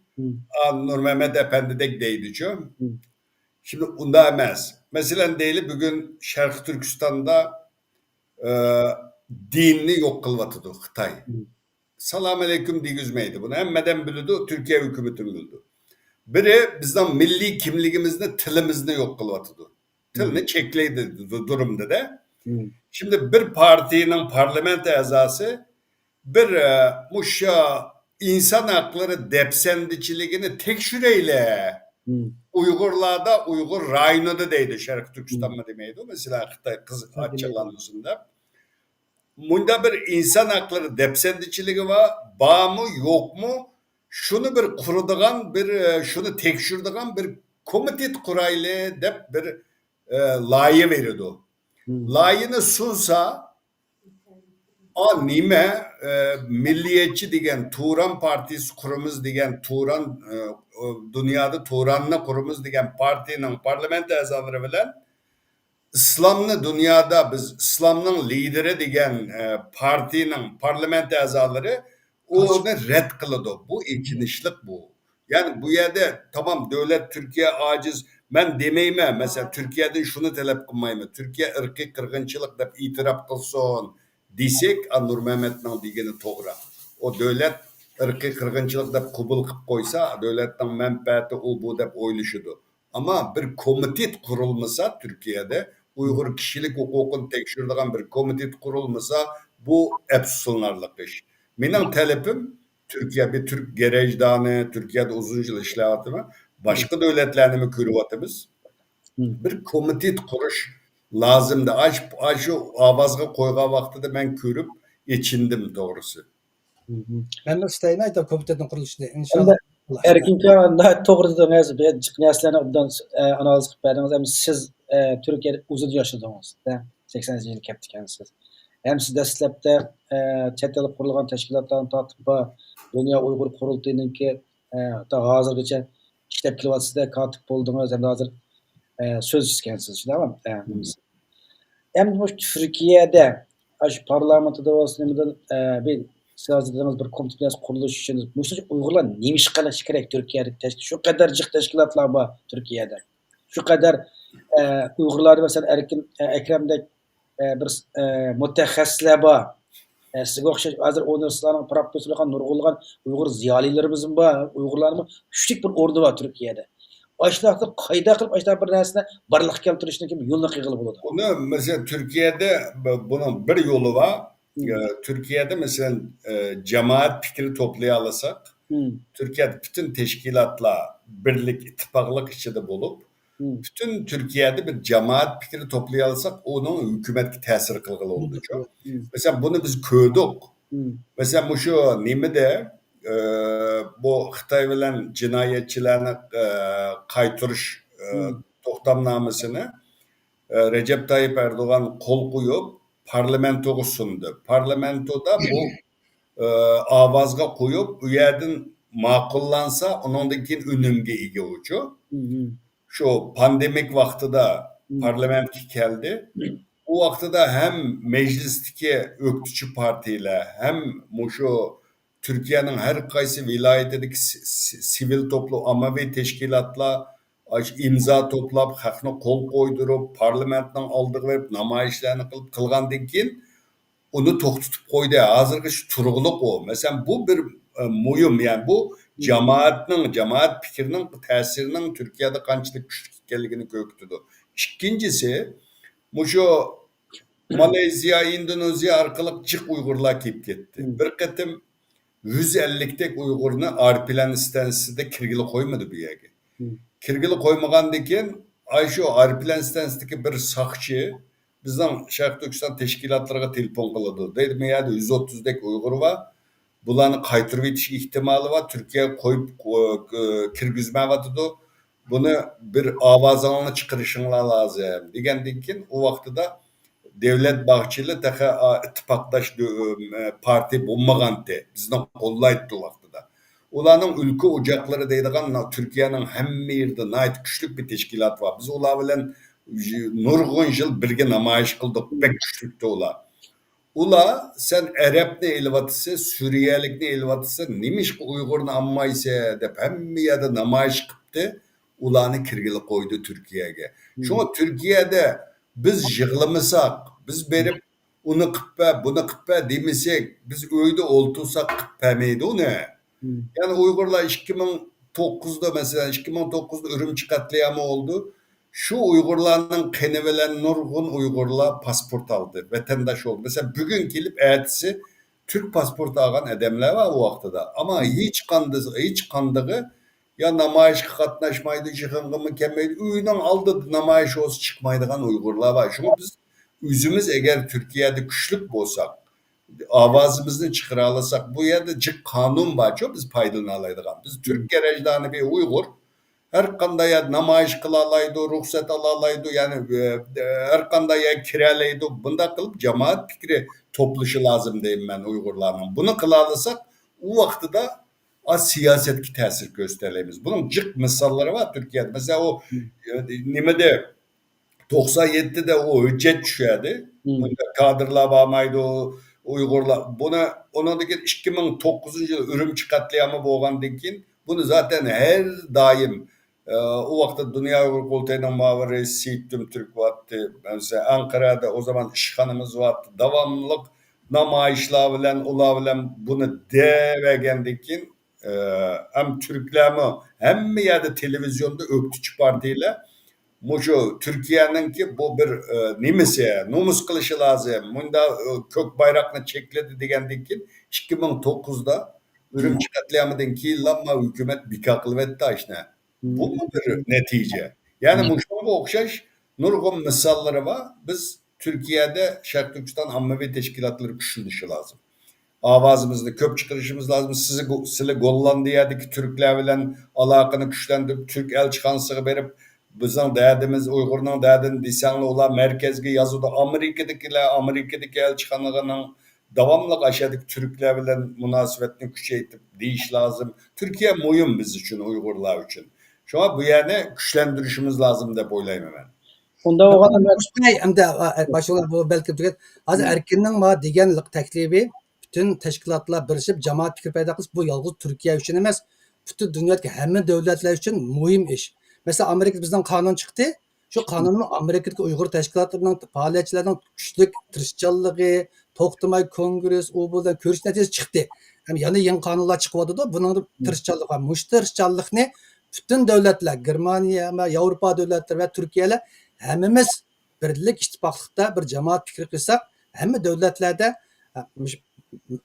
Nur Mehmet Efendi de deydi şu. Şimdi onda emez. Mesela değil bugün Şarkı Türkistan'da dinini yok kılvatıdı Xitay. Salam aleyküm digüzmeydi bunu. Emmeden bildi, Türkiye hükümetini bildi. Biri bizden milli kimliğimizni, tilimizni yok kılvatıdı. Tilini çekleydi durumda da. Şimdi bir partinin parlamento azası bir muşa insan hakları depsendiçiliğini tekşüreyle Uygurlarda Uygur raynoda deydi. Şarkı Türkistan mı demeydi. Mesela Xitay kız açılanmasında. Bunda bir insan hakları depsendiçiliği var. Bağ mı yok mu? Şunu bir kuruduğun bir şunu tekşürdüğün bir komitet kuraylı dep bir layı veriyordu. Layını sunsa nime milliyetçi degen Turan Partisi kurumuz degen Turan dünyada Turan'la kurumuz degen partinin parlamento azaları bilen İslam'ını dünyada biz İslam'ın lideri degen partinin parlamento azaları onu red kılıdı. Bu ikinişlik bu. Yani bu yerde tamam devlet Türkiye aciz. Ben demeyme. Mesela Türkiye'den şunu talep kılmayma. Türkiye ırkı kırgınçılık dep itiraf kılsın desek Nur Mehmet'nin degeni doğru. O devlet ırkı kırgınçılık dep kubul kılıp koysa devletin menfaati o bu dep oyluşudu. Ama bir komitet kurulmasa Türkiye'de Uygur kişilik hukukunu tekşirdiğin bir komitet kurulmasa bu efsunlarlık iş. Benim talepim Türkiye bir Türk gerejdanı, Türkiye'de uzun yıl işlevatımı, başka devletlerini mi kürüvatımız? Bir komitet kuruş lazımdı. Şu avazga koyga vaxtıda ben körüp içindim doğrusu. Ben de isteyim ayta komitetin kuruluşunu Endi inşallah. erkinki to'g'ri dedingiz. Bu chiqmayasizlarni obdan analiz qilib berdingiz. Hem siz Türkiye'de uzun yaşadınız. 80 yıl kelib ekansiz. Hem siz dastlabda chet elda qurilgan tashkilotlarni tortib Dünya Uyghur Qurultayiniki ta hozirgacha ishlab kelyapsizda kotib bo'ldingiz. Hem hozir so'z ekansiz, shundaymi? Hem bu Türkiye'de şu parlamentda olsun nimada bir siyasetiimiz bir komitet kuruluş için bu Uygurlar neymiş qilish kerak Türkiye'de şu kadar jiq teşkilatlar var Türkiye'de. Şu kadar Uygurlar mesela Erkin Ekrem'de bir mutaxassislar var. Sizga o'xshash hozir universitetlarning professori bo'lgan nurg'ulg'an Uyg'ur ziyolilarimiz bor, Uyg'urlarning kuchli bir o'rni bor Turkiyada. Ashlarni qayda qilib ashlar bir narsani barliqqa keltirishni kim yo'lni qiyg'ilib bo'ladi. Bunu mesela Türkiye'de bunun bir yolu var. Türkiye'de mesela cemaat fikri toplayalısak, Türkiye'de bütün teşkilatla birlik, ittifaklık içinde bulup, bütün Türkiye'de bir cemaat fikri toplayalısak onun hükümetki tesiri kılgılı oldu. Mesela bunu biz köydük. Mesela bu şu nimede bu Xitay bilen cinayetçilerini kaytırış toxtamnamasını Recep Tayyip Erdoğan kol koyup parlamentoga sundu. Parlamentoda bu avazga koyup u yerden makullansa onundakin önümge ege ucu. Şu pandemik vaxtıda parlament geldi. O vaxtıda hem meclisteki öktüçü partiyle hem şu Türkiye'nin her kaysi vilayetindeki sivil toplu amavi teşkilatla imza toplap, hakını kol koydurup, parlamentten aldık verip, namayişlerini kılgandan keyin onu to'xtatib qo'ydi. Hozirgi shu turg'uliq o. Mesela bu bir muhim, yani bu cemaat fikrinin ta'sirining Türkiye'de qanchalik kuchli ekanligini ko'rsatdi. İkincisi, şu Malezya, Endonezya orqali jiq Uyg'urlar kelib ketdi. Bir qatim 150'lik Uyg'urni Arpilan istansiyasida kirgili qo'ymadi bu yerga. Kirgili qo'ymagandan keyin şu Arpilan istansiyasidagi bir soqchi bizden Şarkı Türkistan teşkilatlarına telefon kıldı. Dedim ya 130'dek Uygur var. Bularını kaytırıp itiş ihtimali var. Türkiye koyup kirgizme vardı. Bunu bir avazanına çıkarışınlar lazım. Degenden keyin o vakti da Devlet Bahçeli taka ittifakdaş parti bulmagandı. Bizden kollaydı o vakti da. Ulanın ülke ocakları deydiğen Türkiye'nin hem yerde nait güçlük bir teşkilat var. Biz ola bilen nurgun yıl birge namayış kıldık. Pek güçlükte ola. Ula sen Arap ne elvatısı, Suriyelik ne elvatısı, nemiş ki Uygur'un ammaysa dep hem yerde namayış kıptı. Ulanı kirgili koydu Türkiye'ye. Çünkü Türkiye'de biz yığılmasak, biz berip onu kıppa, bunu kıppa demesek, biz öyle oltursak kıppameydi o ne? Yani Uygurlar 2009'da mesela 2009'da Ürümçi katliamı oldu. Şu Uygurların kenevelen nurgun Uygurlar pasport aldı, vatandaş oldu. Mesela bugün gelip ertesi Türk pasportu alan adamlar var o vaktada. Ama hiç kandığı ya namayışka katnaşmaydı, çıkıngı mükemmel, uyunan aldı namayış olsa çıkmaydıgan Uygurlar var. Çünkü biz üzümüz eğer Türkiye'de güçlük olsak, avazımızı çıkaralasak bu yerde cık kanun var. Çok biz faydalanaydık. Biz Türk gerejdanı bir Uygur her kandaya namayış kılalaydı, ruhsat alalaydı, yani her kandaya kiralaydı. Bunda kılıp cemaat fikri topluşu lazım diyeyim ben Uygurlarının. Bunu kılalasak o vakti da az siyasetki tesir göstereyimiz. Bunun cık misalları var Türkiye'de. Mesela o nimede 97'de o hüccet düşerdi. Kadırlar bağmaydı o Uygurlar. Buna onundaki 2009 yıl Ürümçi katliamı boğandan keyin Bunu zaten her daim o vakti Dünya Uygur Kurultayı'nın muhabiri Seyittim Türk vardı. Mesela Ankara'da o zaman işhanımız vardı. Devamlılık namayişler bilen, ula bilen bunu devegendikin hem Türklerimi hem yerde televizyonda öktüçü partiyle Muşu Türkiye'nin ki bu bir nimesi, numus kılışı lazım. Bunda kök bayrakını çekledi degendikin 2009'da Ürümçi katliamından ki yıllanma hükümet bikaklı vetti aşne. Bu mu bir netice? Yani Muşu'na okşaş nurgun misalları var. Biz Türkiye'de Şarkı Türkistan ammevi teşkilatları güçlü lazım. Avazımızda köp çıkarışımız lazım. Sizi Gollandiya'daki Türkler bilen alakanı güçlendirip Türk elçihanlığı verip bizden derdimiz Uygur'un derdini desenli olan merkezge yazıda Amerika'daki elçihanlığının devamlı aşağıdaki Türkler bilen münasebetini küçeytip deyiş lazım. Türkiye mühim biz için Uygurlar için. Şu an bu yani güçlendirişimiz lazım da oylayayım ben. Onda o kadar Hem de başkalar bu belki tüket. Az erkinning ma deganlik taklifi bütün teşkilatlar birleşip cemaat fikir payda qilib bu yalnız Türkiye için emas, bütün dünyadaki hamma devletler için mühim iş. Mesela Amerika bizden kanun çıktı. Şu kanunun Amerika'daki Uygur teşkilatlarının faaliyetçilerinin güçlük, tırışçılığı, toxtamay kongres, o burada görüş neticesi çıktı. Hem yani yeni kanunlar çıkıyordu da bunun tırışçılığı var. Muş tırışçılığını bütün devletler, Germaniya, Avrupa devletleri ve Türkiye'yle hemimiz birlik ittifaqlıqda bir cemaat fikri qilsak, hamma devletlerde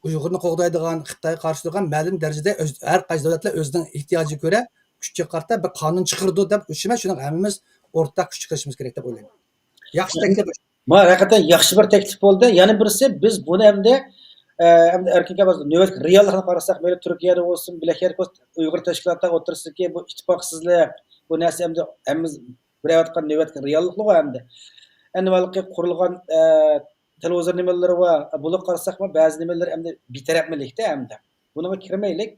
Uyg'urni qo'g'daydigan, Xitoyga qarshi turgan ma'lum darajada har qaysi davlatlar o'zining ehtiyojiga ko'ra kuchga qarata bir qonun chiqirdi deb shuni hammamiz o'rtaq kuch chiqarishimiz kerak deb o'ylayman. Yaxshi taklif. Hakikaten yaxshi bir teklif bo'ldi. Yana birisi biz buni hamda erkinga navbat reallikni qarasak, mayli Turkiyada bo'lsin, bilakar Uyg'ur tashkilotlar o'tirsidagi bu ittifoqsizlik, bu narsa hamda hammamiz birayotgan navbatga realliklar hamda. Endi balki qurilgan televizor nimalar va buni qarasak, ba'zi nimalar hamda betarafmilikda hamda. Buni kirmaylik.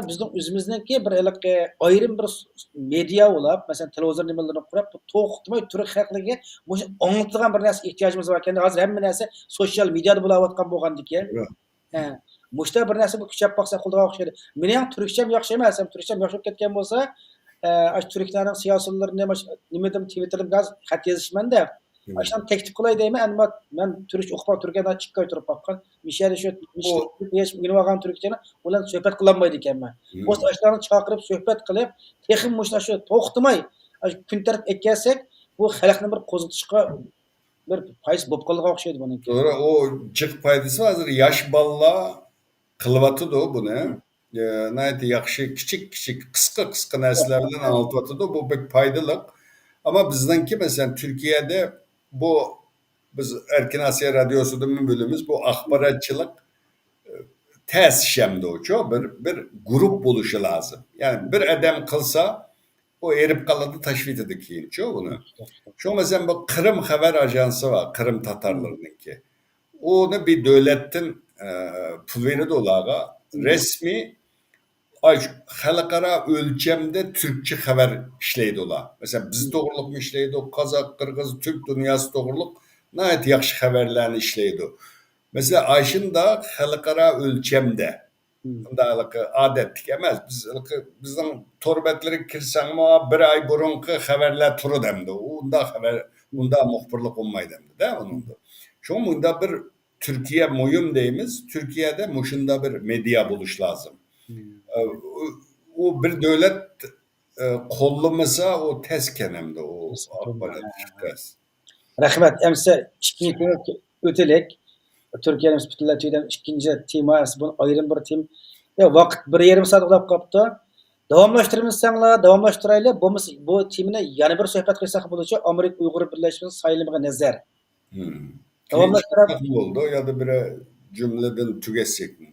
Bizning o'zimizniki bir ayrim bir media bo'lib, masalan televizor nimalarni qurib, to'xtamay turib xalqlarga anlatadigan bir narsa ehtiyojimiz bor ekan. Hozir hamma narsa sotsial mediada bo'layotgan bo'lgandikan. Mushta bir narsa bu kuchab boqsa quldiga o'xshaydi. Mening ham turkcham yaxshi emas, turkcham yaxshi bo'lib ketgan bo'lsa, turklarning siyosatlarini nimadan Twitterda gaz xat yozishmanda, Aşan teklif qilay deyman, endi men turk o'qib Turkiyadan chiqib o'tirib baqqan. Mishari shu minvagan turkchani ular suhbat qilolmaydi ekanman. O'z ashlarni chaqirib suhbat qilib, texim mushna shu to'xtamay kun tartib etkasak, bu xalqni bir qo'zg'atishga bir foiz bo'lib qolgan o'xshaydi buniki. To'g'ri, o chiq foydasi hozir yosh bolalar qilyapti buni. Nayati yaxshi kichik qisqa narsalar bilan anlatyapti. Bu pek foydali. Ama bizdenki mesela Türkiye'de bu biz Erkin Asya Radyosu'da mı bölümümüz bu akbaratçılık tesişemde o çok bir grup buluşu lazım. Yani bir adam kılsa o erip kaladı taşvit edik çok bunu. Şu mesela bu Kırım Haber Ajansı var, Kırım Tatarlarınınki. Onu bir devletin pulveri dolağa resmi xalqaro ölçemde Türkçe haber işleydi ola. Mesela biz doğruluk mu işleydi o Kazak, Kırgız, Türk dünyası doğruluk nayet yaxşı haberlerini işleydi. Mesela Ayşin da xalqaro ölçemde. Bunda adetlik emez. Bizden torbetleri kirsen ama bir ay burunki haberler turu demdi. Bunda muhbirlik olmaydı demdi. Değil mi onun da? Şu bunda bir Türkiye mühim deyimiz. Türkiye'de muşunda bir medya buluş lazım. O bir devlet kollamasa o tez kenemde o tez. Rahmet. Emse ikinci ötelek Türkiye'nin bütünlüğünden ikinci teması bunu ayrım bir tim. Ya vakit bir yarım saat olab kaptı. Davamlaştırayla bu timine yani bir sohbet kılsak bulacak Amerika Uygur Birleşmesi sayılımına nazar. Davamlaştırayla oldu ya da bir cümleden tüketsek mi?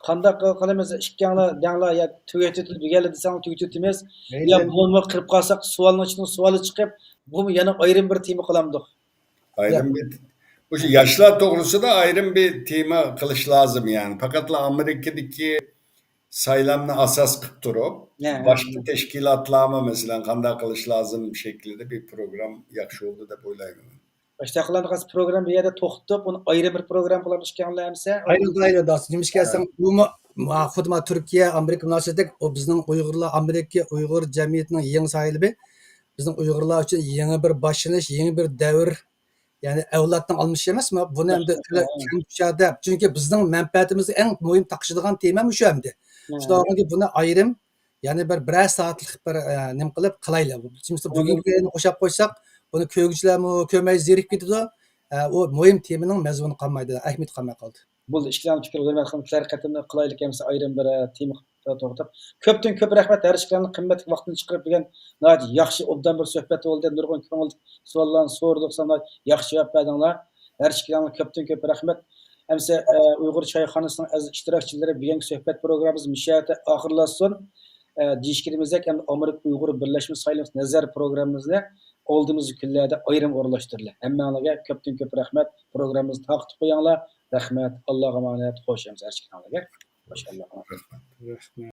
Qanday qilamiz ikkanglar ya tugatib keldi desang tugatimiz ya bo'lma qilib qolsak savolning ichidan savoli chiqib bu yana ayrim bir tema qilamdik. Ayrım bir bu yaşlar doğrusu da ayrım bir tema kılış lazım yani. Fakat Amerika'daki sayılamını asas kılıp durup başka teşkilatlarla mesela kanday kılış lazım şeklinde bir program yakşı oldu da böyleyim. Baştakılarını qaz program bir yerde toxtup, onu ayrı bir program qılamiz ekanlar hamsa. Ayrı das. Nimiz kelsen bu xudma Türkiye, Amerika münasebetlik o bizning Uyg'urlar, Amerika Uyg'ur jamiyatining yangi sahibi. Bizning Uyg'urlar uchun yangi bir boshlanish, yangi bir davr, ya'ni avloddan almış emasmi? Buni endi tushadi. Chunki bizning manfaatimizga eng muhim taqishadigan tema shu endi. Shularga buni ayrim, ya'ni bir soatlik bir nim qilib qilaylar. Bugungi qo'shib qo'ysak, buni ko'rguvchilarmi ko'rmay zerikib ketadi. O muhim temaning mazmuni qolmaydi, ahamiyat qolmay qoldi. Bu ishlarni fikr hurmat qilib qatimni qilaylik hamsa ayrim bir tema to'xtab. Ko'pdan ko'p rahmat har ishlarni qimmat vaqtini chiqarib bergan yaxshi obdan bir suhbat bo'ldi. Nurg'un ko'ngil savollarni so'rdik, sana yaxshi javob berdinglar. Har ishlarni ko'pdan ko'p rahmat. Hamsa Uyg'ur choyxonasining aziz ishtirokchilari bugungi suhbat programmamiz mishati oxirlashsin. Deyishkirimizda ham Amerika Uyg'ur Birlashma Saylanmas nazar programmamizni oldimizgi kunlarda ayrim o'rinlashtirildi. Hammalarga ko'pdan ko'p rahmat. Programmamizni taqib qo'yinglar. Rahmat. Allohga emanet. Xo'sh, hamsa har ishlarga. Maşallah. Rahmat.